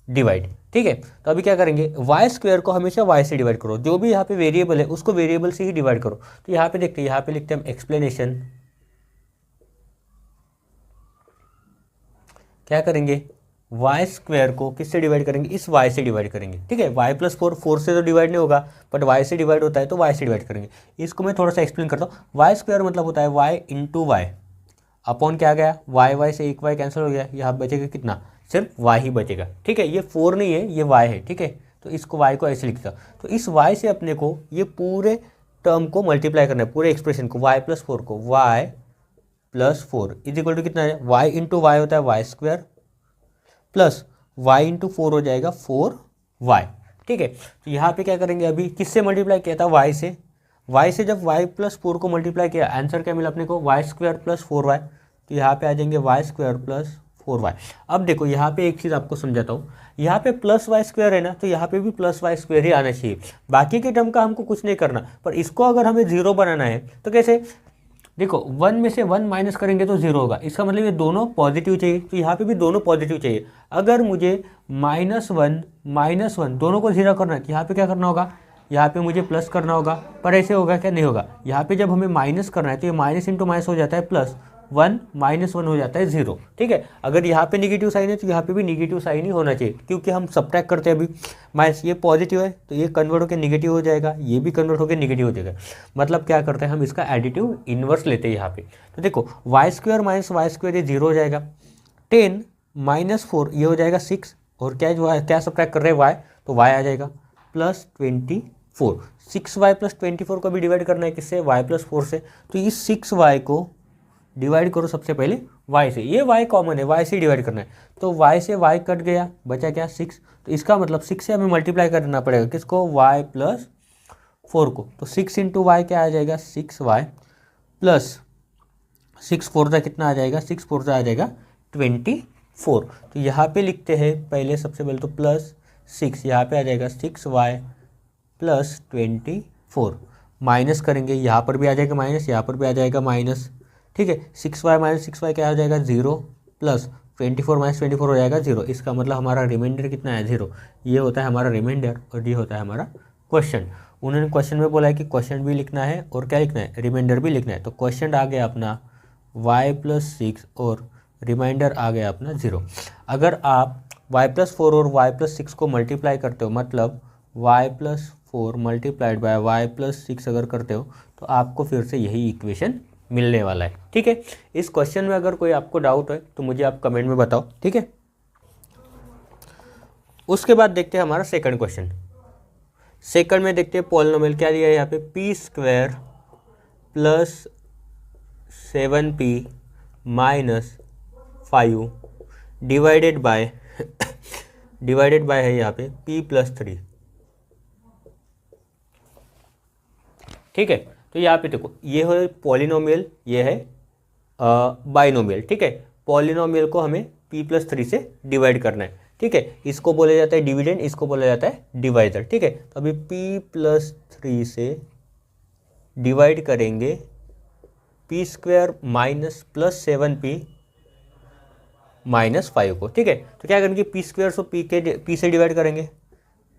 डिवाइड। ठीक है, तो अभी क्या करेंगे, वाई स्क्वायर को हमेशा y से डिवाइड करो, जो भी यहाँ पे वेरिएबल है उसको वेरिएबल से ही डिवाइड करो। तो यहाँ पे देखते हैं, यहाँ पे लिखते हैं हम एक्सप्लेनेशन, क्या करेंगे, वाई स्क्वायर को किससे डिवाइड करेंगे, इस y से डिवाइड करेंगे। ठीक है, y प्लस 4 से तो डिवाइड नहीं होगा, बट y से डिवाइड होता है तो y से डिवाइड करेंगे। इसको मैं थोड़ा सा एक्सप्लेन करता हूँ। वाई स्क्वायर मतलब होता है y इंटू वाई अपॉन क्या गया, y से एक y कैंसिल हो गया, यहाँ बचेगा कितना, सिर्फ y ही बचेगा। ठीक है, ये 4 नहीं है, ये y है। ठीक है, तो इसको y को ऐसे लिखता, तो इस y से अपने को ये पूरे टर्म को मल्टीप्लाई करना है, पूरे एक्सप्रेशन को, y प्लस 4 को, y plus 4 is equal to कितना है, y इंटू वाई होता है y square plus y into 4 हो जाएगा 4y। ठीक है, तो यहाँ पे क्या करेंगे, अभी किससे मल्टीप्लाई किया था, y से। y से जब y प्लस 4 को मल्टीप्लाई किया, आंसर क्या मिला अपने को, वाई स्क्वायर प्लस 4y। तो यहाँ पे आ जाएंगे वाई स्क्वायर प्लस 4y। अब देखो यहाँ पे एक चीज़ आपको समझाता हूँ, यहाँ पे प्लस वाई स्क्वायर है ना, तो यहाँ पे भी प्लस वाई स्क्वायर ही आना चाहिए। बाकी के टर्म का हमको कुछ नहीं करना, पर इसको अगर हमें 0 बनाना है तो कैसे, देखो 1 में से 1 माइनस करेंगे तो 0 होगा, इसका मतलब ये दोनों पॉजिटिव चाहिए। तो यहाँ पे भी दोनों पॉजिटिव चाहिए। अगर मुझे -1 दोनों को 0 करना है तो यहाँ पे क्या करना होगा, यहाँ पे मुझे प्लस करना होगा, पर ऐसे होगा क्या, नहीं होगा। यहाँ पे जब हमें माइनस करना है तो ये माइनस इंटू माइनस हो जाता है प्लस, 1 -1 हो जाता है 0। ठीक है, अगर यहाँ पे निगेटिव साइन है तो यहाँ पे भी निगेटिव साइन ही होना चाहिए, क्योंकि हम सब्ट्रैक्ट करते हैं। अभी माइनस, ये पॉजिटिव है तो ये कन्वर्ट होकर निगेटिव हो जाएगा, ये भी कन्वर्ट होकर निगेटिव हो जाएगा। मतलब क्या करते हैं, हम इसका एडिटिव इन्वर्स लेते हैं यहाँ पे। तो देखो y square minus y square ये 0 हो जाएगा, 10 माइनस 4 ये हो जाएगा 6, और क्या सब्ट्रैक्ट कर रहे हैं y, तो y आ जाएगा प्लस 24। 6y प्लस 24 को भी डिवाइड करना है किससे, y प्लस 4 से। तो इस 6y को डिवाइड करो सबसे पहले y से, ये y कॉमन है, y से डिवाइड करना है। तो y से y कट गया, बचा क्या 6। तो इसका मतलब 6 से हमें मल्टीप्लाई करना पड़ेगा किसको, y प्लस 4 को। तो 6 इंटू वाई क्या आ जाएगा, 6y प्लस 6 4 का कितना आ जाएगा, 6 4 का आ जाएगा 24। तो यहाँ पे लिखते हैं पहले, सबसे पहले तो प्लस 6, यहाँ पे आ जाएगा 6y प्लस 24, माइनस करेंगे, यहाँ पर भी आ जाएगा माइनस, यहाँ पर भी आ जाएगा माइनस। ठीक है, 6y माइनस 6y क्या हो जाएगा 0, प्लस 24 माइनस 24 हो जाएगा 0। इसका मतलब हमारा रिमाइंडर कितना है 0। ये होता है हमारा रिमाइंडर और ये होता है हमारा क्वेश्चन। उन्होंने क्वेश्चन में बोला है कि क्वेश्चन भी लिखना है और क्या लिखना है, रिमाइंडर भी लिखना है। तो क्वेश्चन आ गया अपना y प्लस 6 और रिमाइंडर आ गया अपना 0। अगर आप y प्लस 4 और y प्लस 6 को मल्टीप्लाई करते हो, मतलब y plus 4 multiplied by y plus 6 अगर करते हो, तो आपको फिर से यही इक्वेशन मिलने वाला है। ठीक है, इस क्वेश्चन में अगर कोई आपको डाउट है तो मुझे आप कमेंट में बताओ। ठीक है, उसके बाद देखते हैं हमारा सेकंड क्वेश्चन। सेकंड में देखते हैं पॉलिनोमियल क्या दिया है यहाँ पे, P square plus 7p minus 5 divided by है यहाँ पे p प्लस 3। ठीक है, तो यहाँ पे देखो ये है पॉलिनोमियल, ये है बाइनोमियल। ठीक है, पॉलिनोमियल को हमें p प्लस 3 से डिवाइड करना है। ठीक है, इसको बोला जाता है डिविडेंड, इसको बोला जाता है डिवाइजर। ठीक है, तो अभी p प्लस 3 से डिवाइड करेंगे p square minus plus 7p minus 5 को। ठीक है, तो क्या करेंगे, p स्क्वायर को p से डिवाइड करेंगे,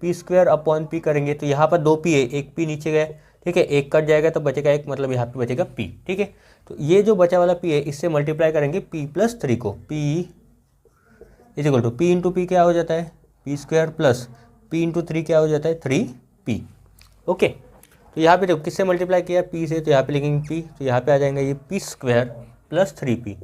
p स्क्वायर अपॉन p करेंगे। तो यहाँ पर 2p है, एक p नीचे गया। ठीक है, एक कट जाएगा तो बचेगा एक, मतलब यहाँ पे बचेगा p। ठीक है, तो ये जो बचा वाला p है इससे मल्टीप्लाई करेंगे p प्लस 3 को, p is equal to p into p क्या हो जाता है, p square plus p into 3 क्या हो जाता है 3p। ओके, तो यहाँ पे देखो किससे मल्टीप्लाई किया, पी से, तो यहाँ पे लिखेंगे पी, तो यहाँ पे आ जाएगा ये P square plus 3p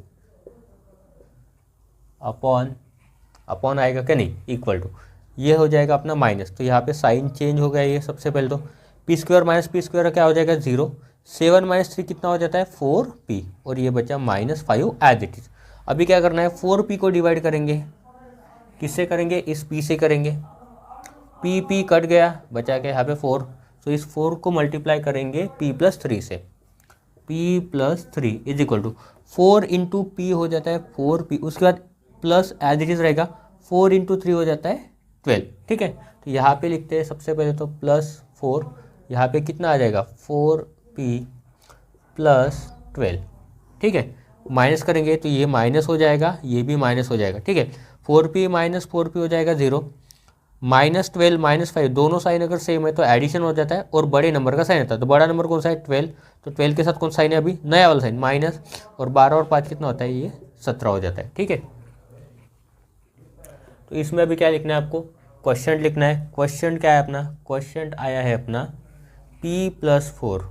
upon आएगा क्या, नहीं, इक्वल टू, ये हो जाएगा अपना माइनस, तो यहाँ पे साइन चेंज हो गया ये सबसे पहले तो, P square minus P square क्या हो जाएगा 0, 7 माइनस 3 कितना हो जाता है 4p, और ये बचा -5 एज इट इज। अभी क्या करना है, 4p को डिवाइड करेंगे, किससे करेंगे, इस p से करेंगे, p कट गया, बचा क्या यहाँ पे 4, तो इस 4 को मल्टीप्लाई करेंगे p प्लस 3 से, p plus 3 is equal to 4 into p हो जाता है 4p, उसके बाद प्लस एज इट इज रहेगा 4 इंटू 3 हो जाता है 12, ठीक है। तो यहाँ पे लिखते हैं सबसे पहले तो +4, यहाँ पे कितना आ जाएगा 4p प्लस 12, ठीक है, माइनस करेंगे तो ये माइनस हो जाएगा, ये भी माइनस हो जाएगा, ठीक है, 4p माइनस 4p हो जाएगा 0, -12 -5 दोनों साइन अगर सेम है तो एडिशन हो जाता है और बड़े नंबर का साइन आता है, तो बड़ा नंबर कौन सा है 12, तो 12 के साथ कौन सा साइन है अभी, नया वाला साइन माइनस, और 12 और 5 कितना होता है, ये 17 हो जाता है, ठीक है। तो इसमें अभी क्या लिखना है आपको, क्वेश्चन लिखना है, क्वेश्चन क्या है अपना, क्वेश्चन आया है अपना p प्लस 4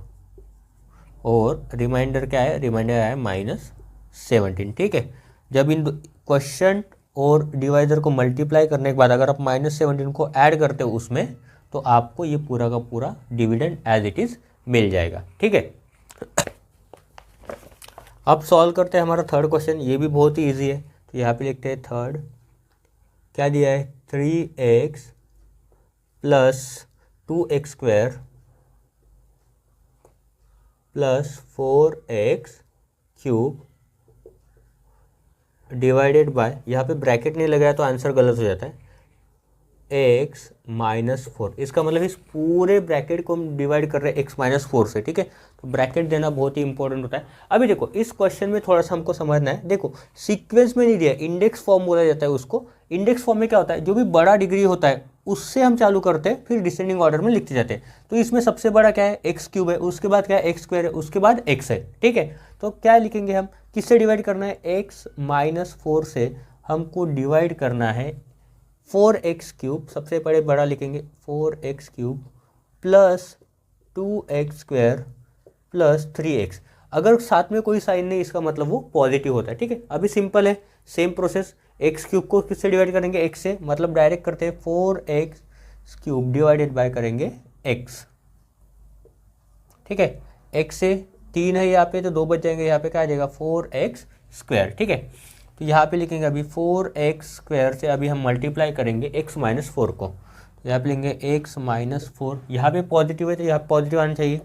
और रिमाइंडर क्या है, रिमाइंडर आया है -17, ठीक है। जब इन क्वेश्चन और डिवाइजर को मल्टीप्लाई करने के बाद अगर आप -17 को ऐड करते हो उसमें, तो आपको ये पूरा का पूरा डिविडेंड एज इट इज मिल जाएगा, ठीक है। अब सॉल्व करते हैं हमारा थर्ड क्वेश्चन, ये भी बहुत ही ईजी है, तो यहाँ पे लिखते हैं थर्ड, क्या दिया है 3x plus 2x square plus 4x cube divided bye, यहाँ पे ब्रैकेट नहीं लगाया तो आंसर गलत हो जाता है, x -4, इसका मतलब इस पूरे ब्रैकेट को हम डिवाइड कर रहे हैं x -4 से, ठीक है। तो ब्रैकेट देना बहुत ही इंपॉर्टेंट होता है। अभी देखो इस क्वेश्चन में थोड़ा सा हमको समझना है, देखो सीक्वेंस में नहीं दिया, इंडेक्स फॉर्म बोला जाता है उसको। इंडेक्स फॉर्म में क्या होता है, जो भी बड़ा डिग्री होता है उससे हम चालू करते हैं, फिर डिसेंडिंग ऑर्डर में लिखते जाते हैं। तो इसमें सबसे बड़ा क्या है, x³ है, उसके बाद क्या है x² है, उसके बाद x है, ठीक है। तो क्या लिखेंगे हम, किससे डिवाइड करना है, x -4 से हमको डिवाइड करना है 4x³ सबसे बड़ा लिखेंगे 4x³ plus 2x square plus 3x। अगर साथ में कोई साइन नहीं इसका मतलब वो पॉजिटिव होता है, ठीक है। अभी सिंपल है, सेम प्रोसेस, x³ को किससे डिवाइड करेंगे, x से, मतलब डायरेक्ट करते हैं 4x³ डिवाइडेड बाय करेंगे x, ठीक है। x से 3 है यहाँ पे तो 2 बच जाएंगे, यहाँ पे क्या आ जाएगा 4x स्क्वायर, ठीक है। तो यहाँ पे लिखेंगे अभी 4x स्क्वायर से अभी हम मल्टीप्लाई करेंगे x -4 को, तो यहाँ पे लिखेंगे x -4, यहाँ पे पॉजिटिव है तो यहाँ पे पॉजिटिव आना चाहिए,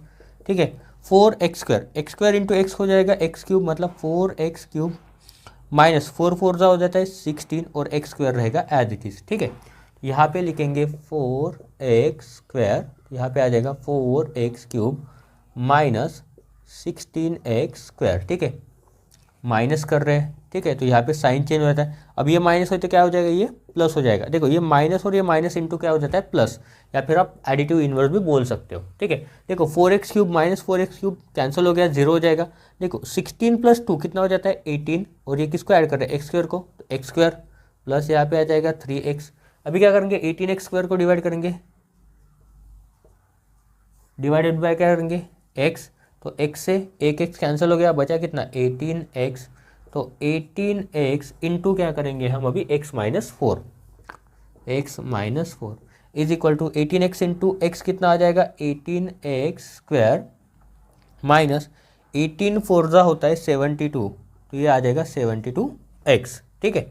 ठीक है। 4x square, x² into x हो जाएगा x³ मतलब 4x³ -4 4 हो जाता है 16 और x² रहेगा एज इट इज, ठीक है। यहाँ पे लिखेंगे 4x स्क्वायर, यहाँ पे आ जाएगा 4x³ -16x स्क्वायर, ठीक है, माइनस कर रहे हैं, ठीक है। तो यहाँ पे साइन चेंज हो जाता है, अब ये माइनस हो तो क्या हो जाएगा, ये प्लस हो जाएगा। देखो ये माइनस और ये माइनस इंटू क्या हो जाता है प्लस, या फिर आप एडिटिव इनवर्स भी बोल सकते हो, ठीक है। देखो 4x³ -4x³ कैंसिल हो गया, 0 हो जाएगा। देखो 16 + 2 कितना हो जाता है 18, और ये किसको ऐड कर रहे हैं x² को, तो x² प्लस यहाँ पे आ जाएगा 3x। अभी क्या करेंगे 18x² को डिवाइड करेंगे, डिवाइडेड बाय क्या करेंगे x, तो x से एक x कैंसिल हो गया, बचा कितना 18x, तो 18x इंटू क्या करेंगे हम अभी x -4 is equal to 18x into x कितना आ जाएगा 18x स्क्वायर माइनस 18 4 होता है 72, तो ये आ जाएगा 72x, ठीक है।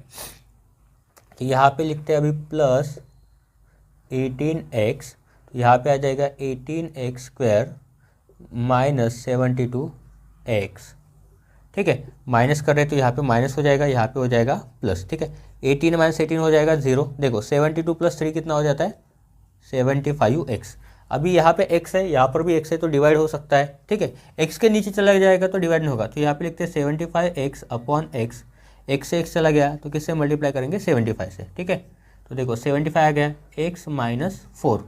तो यहाँ पे लिखते हैं अभी प्लस 18x, तो यहाँ पे आ जाएगा 18x स्क्वायर माइनस 72x, ठीक है। माइनस कर रहे हैं तो यहाँ पे माइनस हो जाएगा, यहाँ पे हो जाएगा प्लस, ठीक है। 18 - 18 हो जाएगा 0। देखो 72 + 3 कितना हो जाता है 75x। अभी यहाँ पे x है, यहाँ पर भी x है तो डिवाइड हो सकता है, ठीक है। x के नीचे चला जाएगा तो डिवाइड नहीं होगा, तो यहाँ पे लिखते हैं 75x अपॉन x, x से x चला गया तो किससे मल्टीप्लाई करेंगे 75 से, ठीक है। तो देखो 75 आ गया, x -4,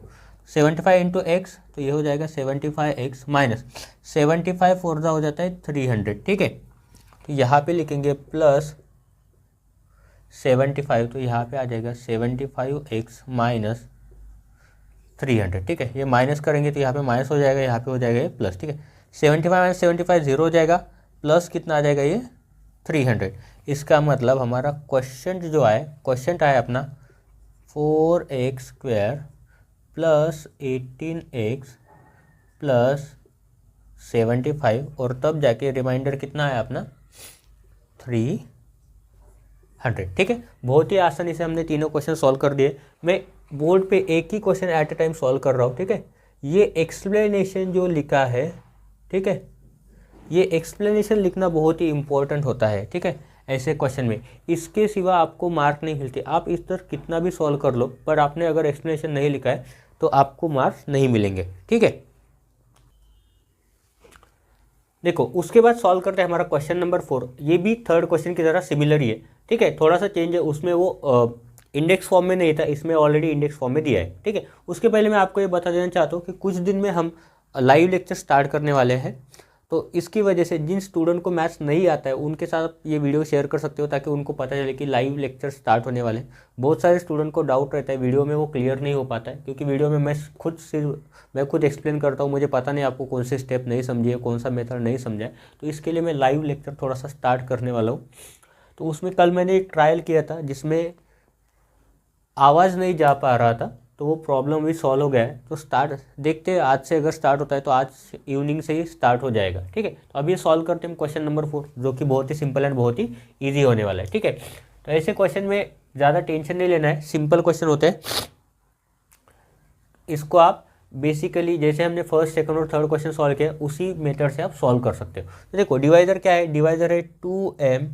75 इंटू x, तो ये हो जाएगा 75x माइनस 75 4 हो जाता है 300, ठीक है। तो यहाँ पे लिखेंगे प्लस 75, तो यहाँ पे आ जाएगा 75x माइनस 300, ठीक है। ये माइनस करेंगे तो यहाँ पे माइनस हो जाएगा, यहाँ पे हो जाएगा ये प्लस, ठीक है। 75 - 75 0 हो जाएगा, प्लस कितना आ जाएगा ये 300। इसका मतलब हमारा क्वेश्चन जो आए, क्वेश्चन आया अपना 4x² प्लस 18x प्लस 75, और तब जाके रिमाइंडर कितना आया अपना 300, ठीक है। बहुत ही आसानी से हमने तीनों क्वेश्चन सॉल्व कर दिए। मैं बोर्ड पे एक ही question at a time solve कर रहा हूँ, ठीक है। ये एक्सप्लेनेशन जो लिखा है, ठीक है, ये एक्सप्लेनेशन लिखना बहुत ही इंपॉर्टेंट होता है, ठीक है, ऐसे क्वेश्चन में। इसके सिवा आपको मार्क नहीं मिलते। आप इस तरह कितना भी सॉल्व कर लो, पर आपने अगर एक्सप्लेनेशन नहीं लिखा है तो आपको मार्क्स नहीं मिलेंगे, ठीक है। देखो उसके बाद सॉल्व करते हैं हमारा क्वेश्चन नंबर 4। ये भी थर्ड क्वेश्चन की तरह सिमिलर ही है, ठीक है। थोड़ा सा चेंज है, उसमें वो इंडेक्स फॉर्म में नहीं था, इसमें ऑलरेडी इंडेक्स फॉर्म में दिया है, ठीक है। उसके पहले मैं आपको ये बता देना चाहता हूँ कि कुछ दिन में हम लाइव लेक्चर स्टार्ट करने वाले हैं, तो इसकी वजह से जिन स्टूडेंट को मैथ्स नहीं आता है उनके साथ ये वीडियो शेयर कर सकते हो, ताकि उनको पता चले कि लाइव लेक्चर स्टार्ट होने वाले हैं। बहुत सारे स्टूडेंट को डाउट रहता है, वीडियो में वो क्लियर नहीं हो पाता है, क्योंकि वीडियो में मैं खुद एक्सप्लेन करता हूँ, मुझे पता नहीं आपको कौन से स्टेप नहीं समझे, कौन सा मेथड नहीं समझा है। तो इसके लिए मैं लाइव लेक्चर थोड़ा सा स्टार्ट करने वाला हूँ। तो उसमें कल मैंने एक ट्रायल किया था जिसमें आवाज़ नहीं जा पा रहा था, तो वो प्रॉब्लम भी सॉल्व हो गया है। तो स्टार्ट देखते हैं, आज से अगर स्टार्ट होता है तो आज इवनिंग से ही स्टार्ट हो जाएगा, ठीक है। तो अभी सॉल्व करते हैं क्वेश्चन नंबर 4, जो कि बहुत ही सिंपल एंड बहुत ही ईजी होने वाला है, ठीक है। तो ऐसे क्वेश्चन में ज़्यादा टेंशन नहीं लेना है, सिंपल क्वेश्चन होते हैं। इसको आप बेसिकली जैसे हमने फर्स्ट, सेकंड और थर्ड क्वेश्चन सॉल्व किया उसी मेथड से आप सॉल्व कर सकते हो। तो देखो डिवाइजर क्या है, डिवाइजर है 2m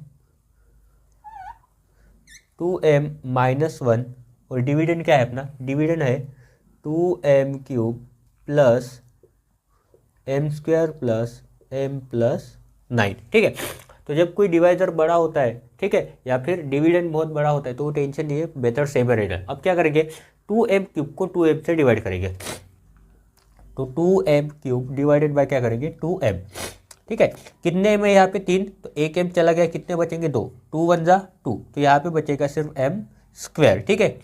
- 1, और डिविडेंड क्या है अपना, डिविडेंड है 2m³ plus m² plus m plus 9, ठीक है। तो जब कोई डिवाइजर बड़ा होता है, ठीक है, या फिर डिविडेंड बहुत बड़ा होता है, तो टेंशन नहीं है, बेहतर सेम रहेगा। अब क्या करेंगे, 2m³ को 2m से डिवाइड करेंगे, तो 2m³ डिवाइडेड बाय क्या करेंगे 2m, ठीक है। कितने m है यहाँ पे 3, तो एक m चला गया, कितने बचेंगे 2, 2 × 1 = 2, तो यहाँ पे बचेगा सिर्फ m², ठीक है।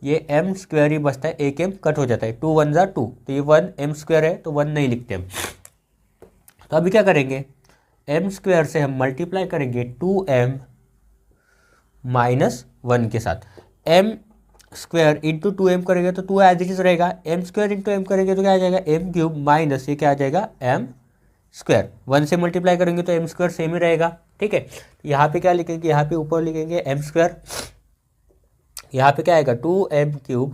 ये m² ही बचता है, एक m कट हो जाता है, 2 × 1 = 2, तो ये 1 m² है, तो 1 नहीं लिखते हम। तो अभी क्या करेंगे, m² से हम मल्टीप्लाई करेंगे 2m - 1 के साथ। m² इंटू 2m करेंगे तो 2 एज इट इज रहेगा, m² इंटू m करेंगे तो क्या आ जाएगा m³ माइनस ये क्या आ जाएगा m²। 1 से मल्टीप्लाई करेंगे तो m² सेम ही रहेगा, ठीक है। यहाँ पे क्या लिखेंगे, यहाँ पे ऊपर लिखेंगे m², यहाँ पे क्या आएगा 2m³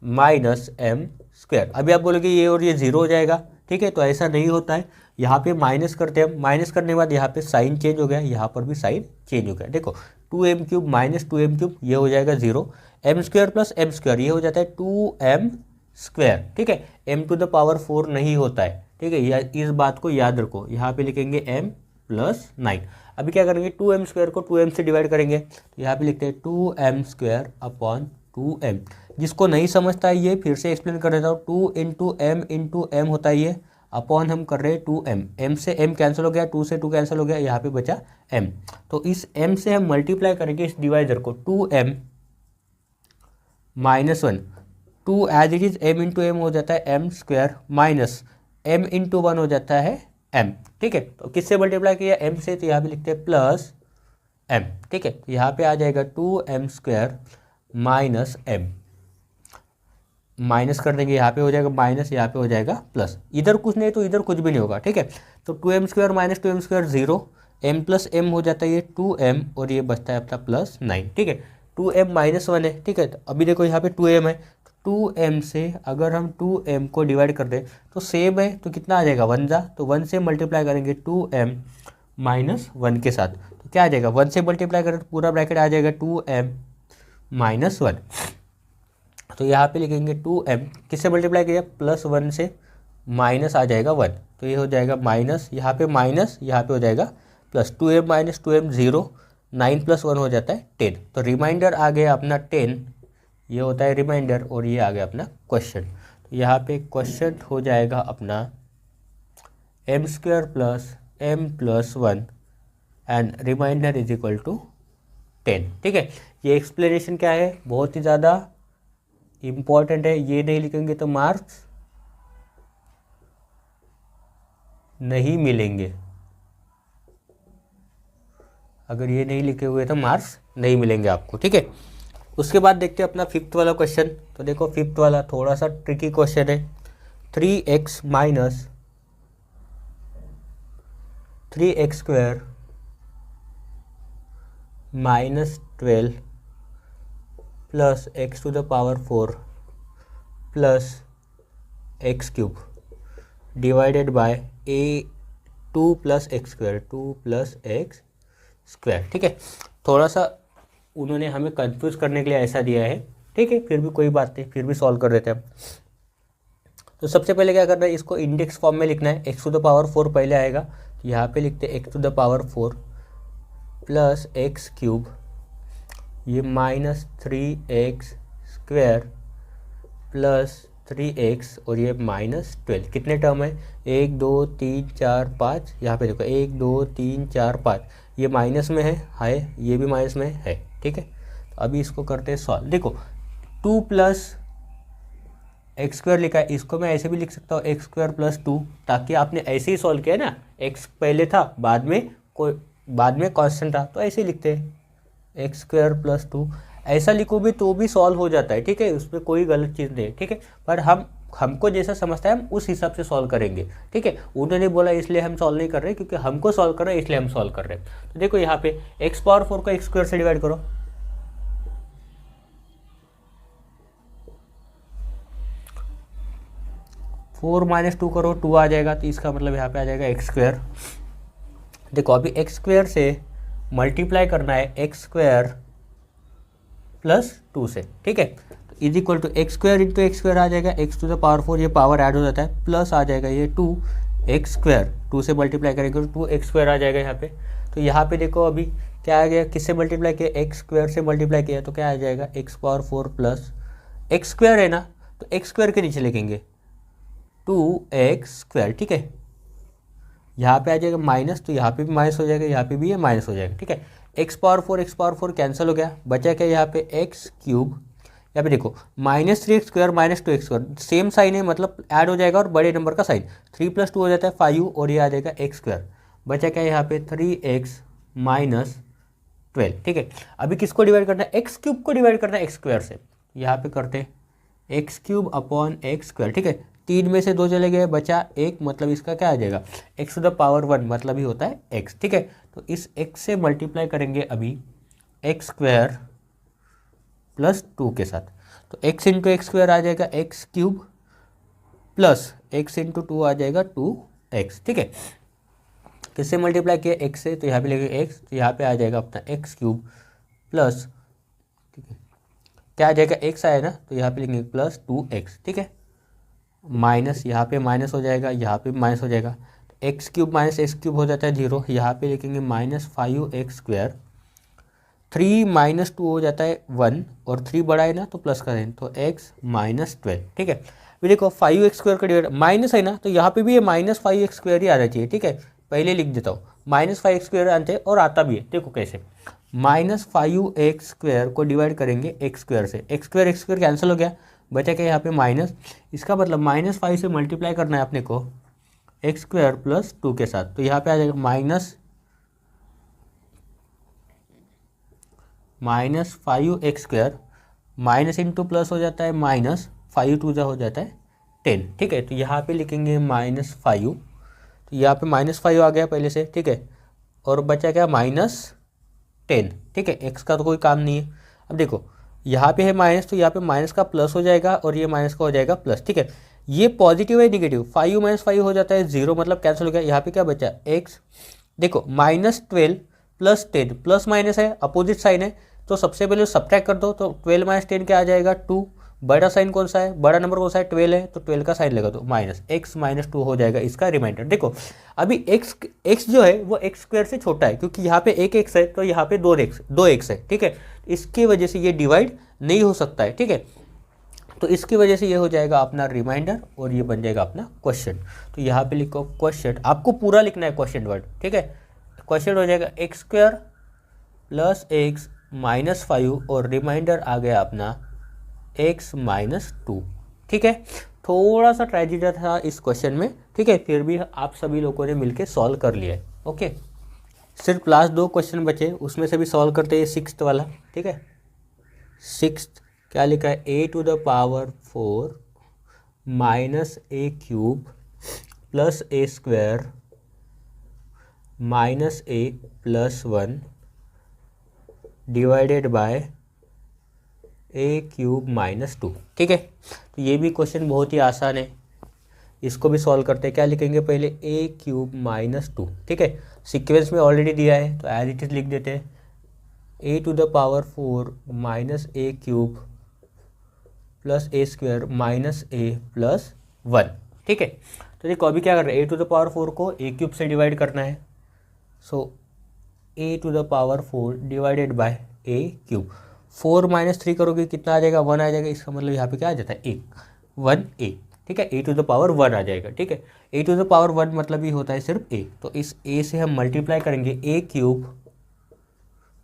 माइनस m²। अभी आप बोलोगे ये और ये 0 हो जाएगा, ठीक है, तो ऐसा नहीं होता है। यहाँ पे माइनस करते हैं हम, माइनस करने के बाद यहाँ पे साइन चेंज हो गया, यहाँ पर भी साइन चेंज हो गया। देखो 2m³ माइनस 2m³ ये हो जाएगा 0, m² प्लस m² ये हो जाता है 2m², ठीक है। m⁴ नहीं होता है, ठीक है, इस बात को याद रखो। यहाँ पे लिखेंगे m + 9। अभी क्या करेंगे 2m² को 2m से डिवाइड करेंगे, तो यहाँ पे लिखते हैं 2m² / 2m। जिसको नहीं समझता है ये फिर से एक्सप्लेन कर देता हूँ, 2 × m होता है ये, अपॉन हम कर रहे हैं 2m, m से m कैंसिल हो गया, 2 से 2 कैंसिल हो गया, यहाँ पे बचा m। तो इस m से हम मल्टीप्लाई करेंगे इस डिवाइजर को, 2m - 1, 2 as it is m × m हो जाता है m² माइनस m × 1 हो जाता है m, ठीक है। तो किससे मल्टीप्लाई किया m से, तो यहाँ पे लिखते हैं प्लस m, ठीक है। तो यहाँ पे आ जाएगा 2m² माइनस m, माइनस कर देंगे, यहाँ पे हो जाएगा माइनस, यहाँ पे हो जाएगा प्लस, इधर कुछ नहीं तो इधर कुछ भी नहीं होगा, ठीक है। तो 2m² minus 2m² 0, m plus m हो जाता है ये 2m, और ये बचता है अपना प्लस 9, ठीक है। 2m - 1 है, ठीक है। तो अभी देखो यहाँ पे 2m है, 2m से अगर हम 2m को डिवाइड कर दें तो सेम है, तो कितना आ जाएगा 1 × तो 1 से मल्टीप्लाई करेंगे 2m - 1 के साथ, तो क्या आ जाएगा 1 से मल्टीप्लाई करें तो पूरा ब्रैकेट आ जाएगा 2m - 1। तो यहाँ पे लिखेंगे 2m किससे मल्टीप्लाई किया, +1 से माइनस आ जाएगा 1, तो ये हो जाएगा माइनस, यहाँ पे माइनस, यहाँ पे हो जाएगा प्लस, 2m - 2m 0, 9 + 1 हो जाता है 10। तो रिमाइंडर आ गया अपना 10, ये होता है रिमाइंडर, और ये आ गया अपना क्वेश्चन। तो यहाँ पे क्वेश्चन हो जाएगा अपना m² plus m + 1 and remainder is equal to 10, ठीक है। ये एक्सप्लेनेशन क्या है, बहुत ही ज़्यादा इम्पॉर्टेंट है, ये नहीं लिखेंगे तो मार्क्स नहीं मिलेंगे। अगर ये नहीं लिखे हुए तो मार्क्स नहीं मिलेंगे आपको, ठीक है। उसके बाद देखते हैं अपना फिफ्थ वाला क्वेश्चन। तो देखो फिफ्थ वाला थोड़ा सा ट्रिकी क्वेश्चन है। 3x माइनस 3x स्क्वायर minus 12 plus x to the power 4 plus x cube divided by a 2 plus x square 2 plus x square, ठीक है। थोड़ा सा उन्होंने हमें कंफ्यूज करने के लिए ऐसा दिया है, ठीक है, फिर भी कोई बात नहीं, फिर भी सॉल्व कर देते हैं हम। तो सबसे पहले क्या करना है, इसको इंडेक्स फॉर्म में लिखना है। एक्स टू द पावर 4 पहले आएगा, तो यहाँ पे लिखते हैं x to the power 4 plus x cube, ये minus 3x square plus 3x और ये माइनस 12। कितने टर्म है, 1 2 3 4 5। यहाँ पे देखो 1 2 3 4 5, ये माइनस में है, ये भी माइनस में है, ठीक है। तो अभी इसको करते हैं सॉल्व। देखो 2 प्लस एक्स स्क्वायर लिखा है, इसको मैं ऐसे भी लिख सकता हूँ एक्स स्क्वायर प्लस 2, ताकि आपने ऐसे ही सॉल्व किया ना, एक्स पहले था बाद में कांस्टेंट था, तो ऐसे ही लिखते हैं एक्स स्क्वायर प्लस 2। ऐसा लिखो भी तो भी सॉल्व हो जाता है, ठीक है, उसमें कोई गलत चीज़ नहीं है, ठीक है। पर हमको जैसा समझता है हम उस हिसाब से सॉल्व करेंगे, ठीक है। उन्होंने बोला इसलिए हम सॉल्व नहीं कर रहे, क्योंकि हमको सॉल्व कर रहे हैं इसलिए हम सॉल्व कर रहे हैं। तो देखो यहाँ पे एक्स पावर 4 को एक्स स्क्वायर से डिवाइड करो, 4 माइनस 2 करो, 2 आ जाएगा, तो इसका मतलब यहाँ पे आ जाएगा एक्स स्क्वायर। देखो अभी एक्स स्क्वायर से मल्टीप्लाई करना है एक्स स्क्वायर प्लस 2 से, ठीक है। तो is equal to x square into x square आ जाएगा, एक्स टू द पावर 4, ये पावर ऐड हो जाता है, प्लस आ जाएगा ये 2 एक्स स्क्वायर, 2 से मल्टीप्लाई करेंगे तो 2 एक्स स्क्वायर आ जाएगा यहाँ पे। तो यहाँ पे देखो अभी क्या आ गया, किससे मल्टीप्लाई किया, एक्स स्क्वायर से मल्टीप्लाई किया, तो क्या आ जाएगा x power 4 plus x square है ना, तो एक्स स्क्वायर के नीचे लिखेंगे 2x स्क्वायर, ठीक है। यहाँ पे आ जाएगा माइनस, तो यहाँ पे भी माइनस हो जाएगा, यहाँ पे भी ये माइनस हो जाएगा, ठीक है। एक्स पावर 4 कैंसिल हो गया, बचा क्या यहाँ पे एक्स क्यूब। यहाँ पे देखो माइनस 3x स्क्वायर minus 2x square same sign है, मतलब ऐड हो जाएगा और बड़े नंबर का साइन, 3 प्लस 2 हो जाता है 5 और ये आ जाएगा एक्स स्क्वायर। बचा क्या यहाँ पे 3x माइनस 12, ठीक है। अभी किसको डिवाइड करना है, एक्स क्यूब को डिवाइड करना है एक्स स्क्वायर से। यहाँ पे करते हैं x cube upon x square, ठीक है। 3 में से 2 चले गए, बचा 1, मतलब इसका क्या आ जाएगा एक्स टू द पावर 1, मतलब ही होता है एक्स, ठीक है। तो इस एक्स से मल्टीप्लाई करेंगे अभी एक्स स्क्वायर प्लस 2 के साथ, तो एक्स इंटू एक्स स्क्वायर आ जाएगा x cube plus x into 2 आ जाएगा 2x, ठीक है। किससे मल्टीप्लाई किया, एक्स से, तो यहाँ पे लेंगे एक्स, तो यहाँ पे आ जाएगा अपना एक्स क्यूब प्लस, ठीक है, क्या आ जाएगा एक्स आया ना, तो यहाँ पे लिखेंगे प्लस 2x, ठीक है। माइनस यहाँ पे माइनस हो जाएगा, यहाँ पे माइनस हो जाएगा, तो x cube minus x cube हो जाता है 0, यहाँ पे लिखेंगे माइनस 5x स्क्वायर, 3 माइनस 2 हो जाता है 1 और 3 बड़ा है ना तो प्लस का साइन, तो x माइनस 12, ठीक है। फिर देखो 5x स्क्वायर का डिवाइड माइनस है ना, तो यहाँ पे भी ये माइनस 5x स्क्वायर ही आना चाहिए, ठीक है। पहले लिख देता हूँ, माइनस 5x स्क्वायर आते हैं और आता भी है, देखो कैसे, माइनस 5x स्क्वायर को डिवाइड करेंगे एक्स स्क्वायर से, एक्स स्क्वायर कैंसिल हो गया, बचा क्या यहाँ पे माइनस, इसका मतलब माइनस 5 से मल्टीप्लाई करना है अपने को एक्स स्क्वायर प्लस 2 के साथ, तो यहाँ पे आ जाएगा minus 5x square, minus into plus हो जाता है माइनस 5 टू जा हो जाता है 10, ठीक है। तो यहाँ पे लिखेंगे -5, तो यहाँ पे -5 आ गया पहले से, ठीक है, और बचा क्या -10, ठीक है। एक्स का तो कोई काम नहीं है। अब देखो यहाँ पे है माइनस, तो यहाँ पे माइनस का प्लस हो जाएगा और ये माइनस का हो जाएगा प्लस, ठीक है। ये पॉजिटिव है निगेटिव, 5 माइनस 5 हो जाता है 0, मतलब कैंसिल हो गया। यहाँ पे क्या बचा एक्स, देखो -12 प्लस 10, प्लस माइनस है, अपोजिट साइन है, तो सबसे पहले सब्ट्रैक्ट कर दो, तो 12 माइनस 10 क्या आ जाएगा 2, बड़ा साइन कौन सा है, बड़ा नंबर कौन सा है 12 है, तो 12 का साइन लगा दो, माइनस x माइनस 2 हो जाएगा इसका रिमाइंडर। देखो अभी x जो है वो एक्स स्क्वायर से छोटा है, क्योंकि यहाँ पे एक x है तो यहाँ पे 2x है, ठीक है। इसकी वजह से ये डिवाइड नहीं हो सकता है, ठीक है। तो इसकी वजह से ये हो जाएगा अपना रिमाइंडर और ये बन जाएगा अपना क्वेश्चन। तो यहाँ पे लिखो क्वेश्चन, आपको पूरा लिखना है क्वेश्चन वर्ड, ठीक है। क्वेश्चन हो जाएगा x square plus x minus 5 और रिमाइंडर आ गया अपना एक्स माइनस टू। ठीक है, थोड़ा सा ट्रेजेडी था इस क्वेश्चन में, ठीक है, फिर भी आप सभी लोगों ने मिलके सॉल्व कर लिया है। ओके, सिर्फ लास्ट 2 क्वेश्चन बचे, उसमें से भी सॉल्व करते हैं सिक्स्थ वाला। ठीक है, सिक्स्थ क्या लिखा है, a to the power 4 minus a cube plus a square minus a plus 1 divided by a cube minus 2। ठीक है, तो ये भी क्वेश्चन बहुत ही आसान है, इसको भी सॉल्व करते हैं। क्या लिखेंगे, पहले ए क्यूब माइनस 2। ठीक है, सीक्वेंस में ऑलरेडी दिया है तो एज इट इज लिख देते हैं, a to the power 4 minus a cube plus a square minus a plus 1। ठीक है, तो देखो अभी क्या कर रहे हैं, ए टू द पावर 4 को ए क्यूब से डिवाइड करना है, so a to the power 4 divided by a cube. 4 minus 3 करोगे कितना आ जाएगा, 1 आ जाएगा, इसका मतलब यहाँ पे क्या आ जाता है, 1 ए। ठीक है, ए टू द पावर 1 आ जाएगा। ठीक है, ए टू द पावर 1 मतलब ही होता है सिर्फ ए, तो इस ए से हम मल्टीप्लाई करेंगे ए क्यूब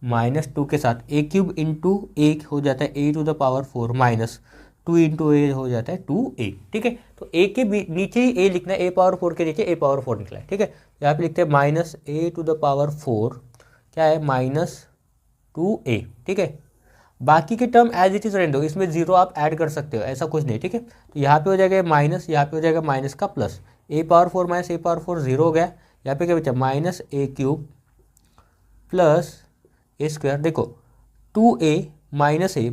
माइनस 2 के साथ, ए क्यूब इंटू ए हो जाता है a to the power 4 minus 2 into a हो जाता है 2a। ठीक है, तो ए के नीचे ही ए लिखना है, ए पावर 4 के नीचे ए पावर 4 निकला है। ठीक है, यहाँ पे लिखते हैं minus a to the power 4 क्या है, माइनस 2a। ठीक है, बाकी के टर्म एज इट इज रहने दो, इसमें जीरो आप ऐड कर सकते हो, ऐसा कुछ नहीं। ठीक है, तो यहाँ पे हो जाएगा माइनस, यहाँ पे हो जाएगा माइनस का प्लस, ए पावर 4 माइनस ए पावर 4 जीरो हो गया। यहाँ पे क्या बचा, minus a cube plus a square. देखो 2a माइनस ए,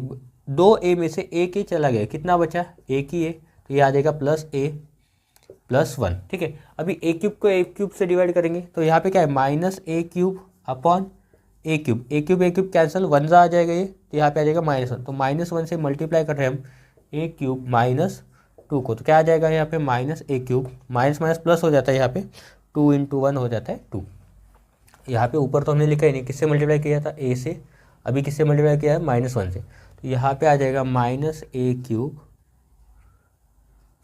2a में से एक ही चला गया, कितना बचा, एक ही है, तो ये आ जाएगा प्लस ए प्लस 1। ठीक है, अभी ए क्यूब को ए क्यूब से डिवाइड करेंगे तो यहाँ पे क्या है, minus a cube upon A cube, A cube A cube cancel, 1 आ जाएगा ये, तो यहाँ पे आ जाएगा -1, तो -1 से मल्टीप्लाई कर रहे हैं हम ए क्यूब माइनस 2 को, तो क्या आ जाएगा यहाँ पे, minus a cube, minus minus plus हो जाता है, यहाँ पे 2 इंटू 1 हो जाता है 2। यहाँ पे ऊपर तो हमने लिखा ही नहीं, किससे मल्टीप्लाई किया था, ए से, अभी किससे मल्टीप्लाई किया है, -1 से, तो यहाँ पे आ जाएगा माइनस ए क्यूब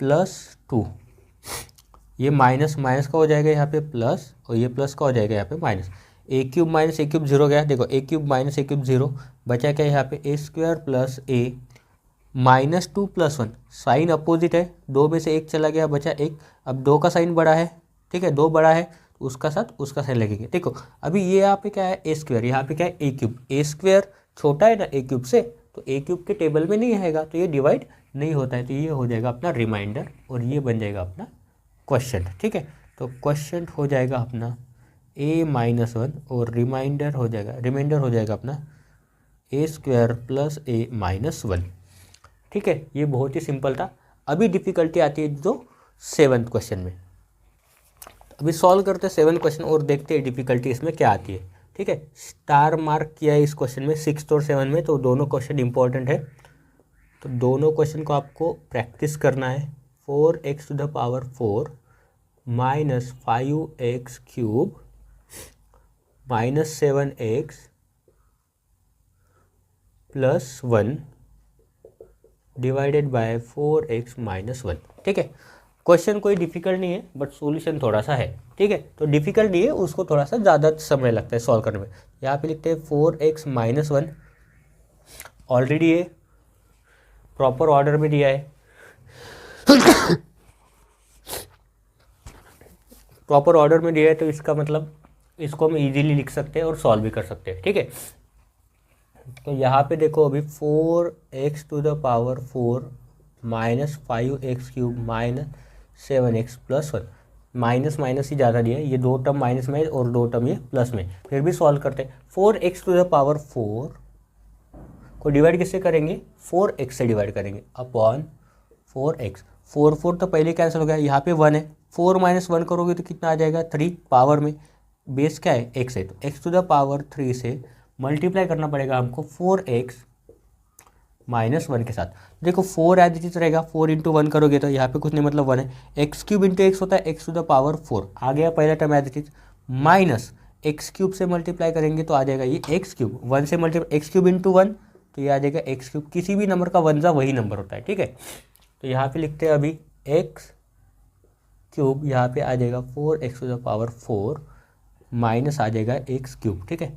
प्लस 2, ये माइनस माइनस का हो जाएगा यहाँ पे प्लस, और ये प्लस का हो जाएगा यहाँ पे minus, a cube minus a cube zero गया, देखो ए cube minus a cube zero, बचा क्या यहाँ पे ए स्क्वायर प्लस ए माइनस 2 प्लस 1, साइन अपोजिट है, 2 में से एक चला गया, बचा 1, अब 2 का साइन बड़ा है। ठीक है, 2 बड़ा है तो उसका साथ उसका साइन लगेंगे। देखो अभी ये यहाँ पे क्या है, ए स्क्वायर, यहाँ पे क्या है, ए क्यूब, ए स्क्वायर छोटा है ना ए क्यूब से, तो ए क्यूब के टेबल में नहीं आएगा, तो ये डिवाइड नहीं होता है, तो ये हो जाएगा अपना रिमाइंडर, और ये बन जाएगा अपना क्वेश्चन। ठीक है, तो क्वेश्चन हो जाएगा अपना a-1 और रिमाइंडर हो जाएगा अपना ए स्क्वायर प्लस ए माइनस 1। ठीक है, ये बहुत ही सिंपल था। अभी डिफ़िकल्टी आती है जो 7th क्वेश्चन में, अभी सॉल्व करते हैं 7th क्वेश्चन और देखते हैं डिफ़िकल्टी इसमें क्या आती है। ठीक है, स्टार मार्क किया है इस क्वेश्चन में 6th और 7 में, तो दोनों क्वेश्चन इंपॉर्टेंट है, तो दोनों क्वेश्चन को आपको प्रैक्टिस करना है। 4x to the power 4 minus 5x cube minus 7x plus 1 divided by 4x minus 1। ठीक है, क्वेश्चन कोई डिफिकल्ट नहीं है, बट सॉल्यूशन थोड़ा सा है। ठीक है, तो डिफिकल्ट नहीं है, उसको थोड़ा सा ज़्यादा समय लगता है सॉल्व करने में। यहाँ पे लिखते हैं 4x माइनस 1, ऑलरेडी ये प्रॉपर ऑर्डर में दिया है, प्रॉपर ऑर्डर में दिया है, तो इसका मतलब इसको हम इजीली लिख सकते हैं और सॉल्व भी कर सकते हैं। ठीक है, तो यहाँ पे देखो अभी 4x to the power 4 minus 5x cube minus 7x plus 1, minus minus ही ज़्यादा दिया है, ये 2 टर्म माइनस में और 2 टर्म ये प्लस में, फिर भी सॉल्व करते हैं। 4x टू द पावर 4 को डिवाइड किससे करेंगे, 4x से डिवाइड करेंगे अपॉन 4x, 4 तो पहले कैंसिल हो गया, यहाँ पे 1 है, 4 माइनस 1 करोगे तो कितना आ जाएगा, 3, पावर में बेस क्या है, x है, तो x टू द पावर 3 से मल्टीप्लाई करना पड़ेगा हमको 4x माइनस 1 के साथ। देखो 4 एज इट इज रहेगा, 4 इंटू 1 करोगे तो यहाँ पे कुछ नहीं, मतलब 1 है, एक्स क्यूब इंटू एक्स होता है x टू द पावर 4, आ गया पहला term as it is, minus x cube से मल्टीप्लाई करेंगे तो आ जाएगा ये एक्स क्यूब, 1 से मल्टीप्लाई एक्स क्यूब इंटू 1, तो ये आ जाएगा एक्स क्यूब, किसी भी नंबर का 1 वही नंबर होता है। ठीक है, तो यहाँ पे लिखते हैं अभी एक्स क्यूब, यहाँ पे आ जाएगा 4x to the power 4 minus आ जाएगा एक्स क्यूब। ठीक है,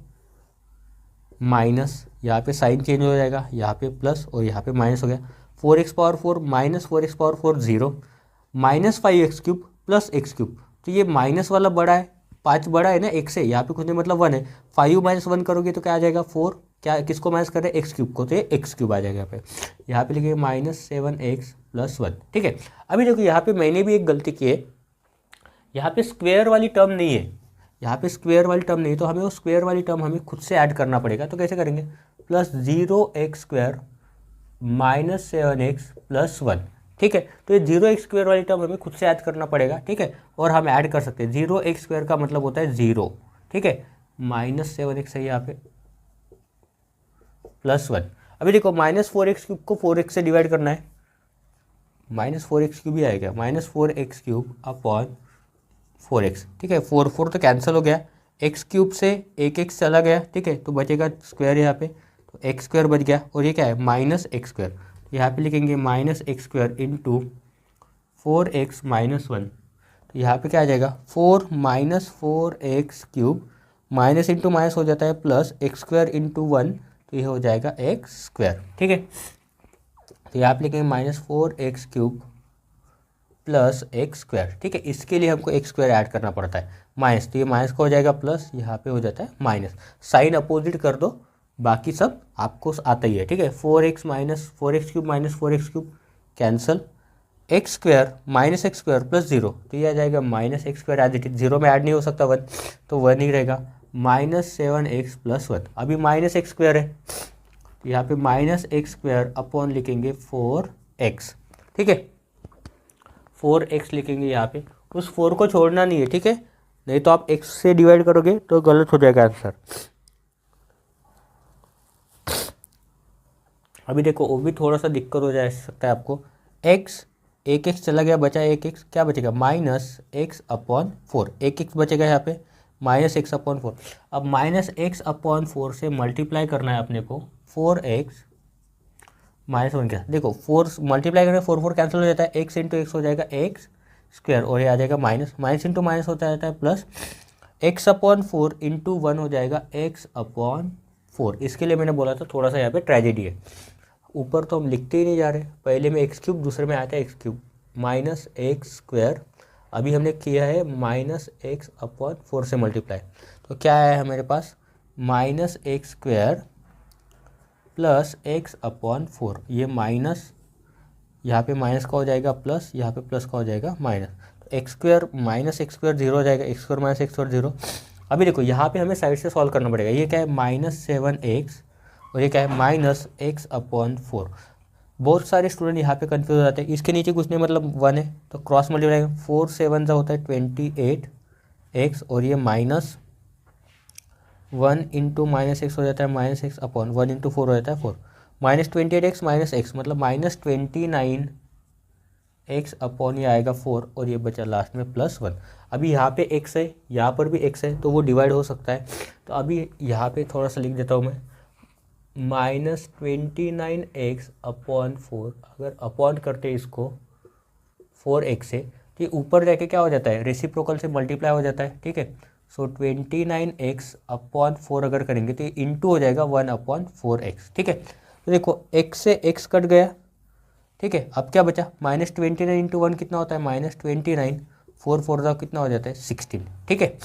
माइनस यहाँ पे साइन चेंज हो जाएगा, यहाँ पे प्लस और यहाँ पे माइनस हो गया, 4x⁴ minus 4x⁴ 0, -5x³ plus x³। तो ये माइनस वाला बड़ा है, 5 बड़ा है ना x से, यहाँ पे कुछ नहीं मतलब 1 है। 5 - 1 करोगे तो क्या आ जाएगा 4, क्या किसको माइनस कर रहे हैं x³ को, तो ये x³ आ जाएगा यहाँ पे लिखिए -7x + 1। ठीक है, अभी देखो यहाँ पे मैंने भी एक गलती की है, यहाँ पे स्क्वायर वाली टर्म नहीं है, यहाँ पे स्क्वायर वाली टर्म नहीं है, तो हमें वो स्क्वायर वाली टर्म हमें खुद से ऐड करना पड़ेगा। तो कैसे करेंगे, +0x² - 7x + 1। ठीक है, तो ये 0x² वाली टर्म हमें खुद से ऐड करना पड़ेगा। ठीक है, और हम ऐड कर सकते हैं, 0x² का मतलब होता है 0। ठीक है, -7x है यहाँ पे +1। अभी देखो -4x³ को 4x से डिवाइड करना है, -4x³ ही आएगा, -4x³ अपॉन 4x। ठीक है, 4 4 तो कैंसिल हो गया, x³ से एक x चला गया। ठीक है, तो बचेगा स्क्वायर यहाँ पे, तो x² बच गया, और ये क्या है -x²। यहाँ पे लिखेंगे -x² इंटू 4x - 1। तो यहाँ पे क्या आ जाएगा 4 - 4x³ माइनस इंटू माइनस हो जाता है प्लस x² इंटू 1, तो ये हो जाएगा x²। ठीक है, तो यहाँ पे लिखेंगे -4x³ प्लस x²। ठीक है, इसके लिए हमको x² ऐड करना पड़ता है, माइनस, तो ये माइनस का हो जाएगा प्लस, यहाँ पे हो जाता है माइनस। साइन अपोजिट कर दो, बाकी सब आपको आता ही है। ठीक है, 4x - 4x³ - 4x³ cancel, x² - x² + 0, तो ये आ जाएगा -x² एज इट इज, 0 में ऐड नहीं हो सकता 1, तो 1 ही रहेगा, -7x + 1। अभी -x² है, तो यहाँ पे -x² अपॉन लिखेंगे 4x। ठीक है, 4x लिखेंगे यहाँ पे, उस 4 को छोड़ना नहीं है। ठीक है, नहीं तो आप x से डिवाइड करोगे तो गलत हो जाएगा आंसर। अभी देखो वो भी थोड़ा सा दिक्कत हो जा सकता है आपको, x, एक x चला गया, बचा एक x, क्या बचेगा -x/4, एक x बचेगा यहाँ पे -x/4। अब -x/4 से मल्टीप्लाई करना है अपने को 4x -1 के साथ। देखो 4 मल्टीप्लाई करने 4 4 कैंसिल हो जाता है, x इंटू एक्स हो जाएगा x², और ये आ जाएगा माइनस इंटू माइनस होता रहता है प्लस, x/4 इंटू 1 हो जाएगा x/4। इसके लिए मैंने बोला था थोड़ा सा यहाँ पे ट्रेजेडी है, ऊपर तो हम लिखते ही नहीं जा रहे, पहले में x³, दूसरे में आता है x³ -x², अभी हमने किया है -x/4 से मल्टीप्लाई, तो क्या आया है हमारे पास -x² प्लस x/4। ये माइनस, यहाँ पे माइनस का हो जाएगा प्लस, यहाँ पे प्लस का हो जाएगा माइनस, तो x² - x² 0 हो जाएगा, x² - x² 0। अभी देखो यहाँ पे हमें साइड से सॉल्व करना पड़ेगा, ये क्या है -7x, और ये क्या है -x/4। बहुत सारे स्टूडेंट यहाँ पे कंफ्यूज हो जाते हैं, इसके नीचे कुछ नहीं मतलब 1 है, तो क्रॉस मल्टीप्लाई 4 7 होता है 28x, और ये -1 इंटू -x हो जाता है -x/1 इंटू 4 हो जाता है 4, -28x -x मतलब -29x अपॉन ये आएगा 4, और ये बचा लास्ट में +1। अभी यहाँ पे x है, यहाँ पर भी x है, तो वो डिवाइड हो सकता है, तो अभी यहाँ पे थोड़ा सा लिख देता हूँ मैं, -29x/4, अगर अपॉन करते इसको 4x से, तो ये ऊपर जाके क्या हो जाता है, रेसिप्रोकल से मल्टीप्लाई हो जाता है। ठीक है, सो 29x/4 अगर करेंगे तो ये इंटू हो जाएगा 1/4x। ठीक है, तो देखो x से x कट गया। ठीक है, अब क्या बचा -29 इंटू 1 कितना होता है -29, 4 4 कितना हो जाता है 16। ठीक है,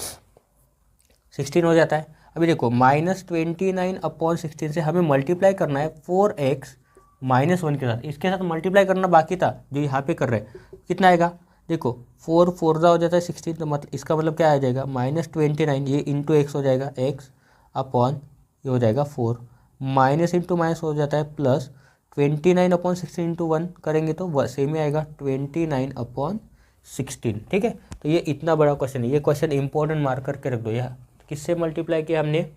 16 हो जाता है। अभी देखो -29/16 से हमें मल्टीप्लाई करना है 4x - 1 के साथ, इसके साथ मल्टीप्लाई करना बाकी था जो यहाँ पे कर रहे हैं, कितना आएगा देखो 4 4 हो जाता है 16, तो मतलब इसका मतलब क्या आ जाएगा -29, ये इंटू एक्स हो जाएगा x अपॉन ये हो जाएगा 4, माइनस इंटू माइनस हो जाता है प्लस, 29/16 इंटू 1 करेंगे तो सेम ही आएगा 29/16। ठीक है, तो ये इतना बड़ा क्वेश्चन है, ये क्वेश्चन इंपॉर्टेंट मार्क करके रख दो। यह किससे मल्टीप्लाई किया हमने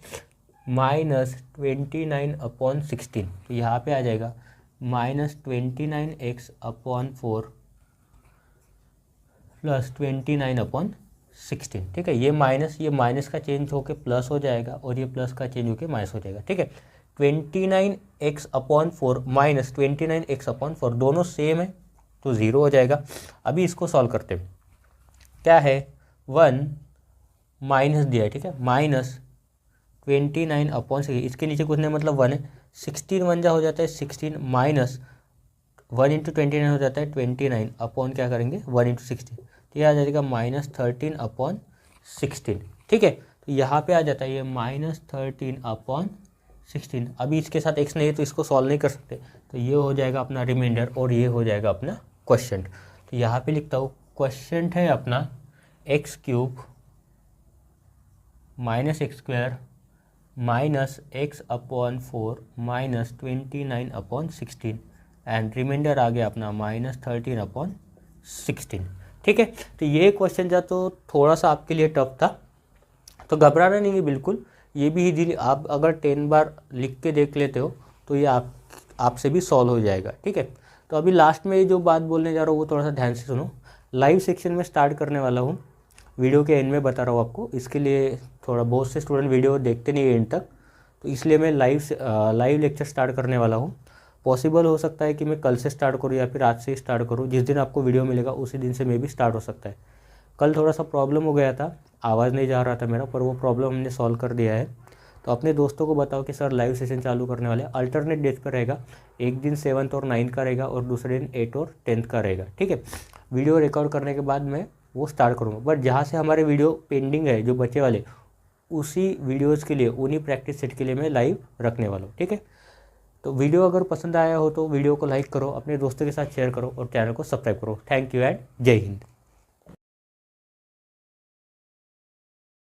-29/16, तो यहाँ पे आ जाएगा -29x/4 प्लस 29/16। ठीक है, ये माइनस का चेंज होके प्लस हो जाएगा, और ये प्लस का चेंज होके माइनस हो जाएगा। ठीक है, 29x/4 माइनस 29x/4 दोनों सेम है, तो 0 हो जाएगा। अभी इसको सॉल्व करते हैं, क्या है 1 माइनस दिया है। ठीक है, -29/16, इसके नीचे कुछ नहीं मतलब 1 है, 16 1 जा हो जाता है 16, माइनस 1 इंटू 29 हो जाता है 29 अपॉन क्या करेंगे 1 इंटू 16, तो ये आ जाएगा -13 अपॉन 16। ठीक है, तो यहाँ पे आ जाता है ये -13 अपॉन 16। अभी इसके साथ x नहीं है तो इसको सॉल्व नहीं कर सकते, तो ये हो जाएगा अपना रिमाइंडर और ये हो जाएगा अपना क्वेश्चन। तो यहाँ पे लिखता हूँ क्वेश्चन है अपना x³ -x² -x/4 -29 upon 16 and remainder आ गया अपना -13 अपॉन 16। ठीक है, तो ये क्वेश्चन था तो थोड़ा सा आपके लिए टफ था, तो घबराना नहीं है बिल्कुल, ये भी इजीली आप अगर 10 बार लिख के देख लेते हो तो ये आपसे भी सॉल्व हो जाएगा। ठीक है, तो अभी लास्ट में जो बात बोलने जा रहा हूँ वो थोड़ा सा ध्यान से सुनो। लाइव सेक्शन में स्टार्ट करने वाला हूँ, वीडियो के एंड में बता रहा हूँ आपको, इसके लिए थोड़ा बहुत से स्टूडेंट वीडियो देखते नहीं है एंड तक, तो इसलिए मैं लाइव लेक्चर स्टार्ट करने वाला हूँ। पॉसिबल हो सकता है कि मैं कल से स्टार्ट करूँ या फिर आज से ही स्टार्ट करूँ, जिस दिन आपको वीडियो मिलेगा उसी दिन से मे भी स्टार्ट हो सकता है। कल थोड़ा सा प्रॉब्लम हो गया था, आवाज़ नहीं जा रहा था मेरा, पर वो प्रॉब्लम हमने सॉल्व कर दिया है। तो अपने दोस्तों को बताओ कि सर लाइव सेशन चालू करने वाले, अल्टरनेट डेज पर रहेगा, एक दिन 7th और 9th का रहेगा और दूसरे दिन 8th और 10th का रहेगा। ठीक है, वीडियो रिकॉर्ड करने के बाद मैं वो स्टार्ट करूँगा, बट जहाँ से हमारे वीडियो पेंडिंग है जो बचे वाले, उसी वीडियोज़ के लिए, उन्हीं प्रैक्टिस सेट के लिए मैं लाइव रखने वाला हूँ। ठीक है, तो वीडियो अगर पसंद आया हो तो वीडियो को लाइक करो, अपने दोस्तों के साथ शेयर करो और चैनल को सब्सक्राइब करो। थैंक यू एंड जय हिंद।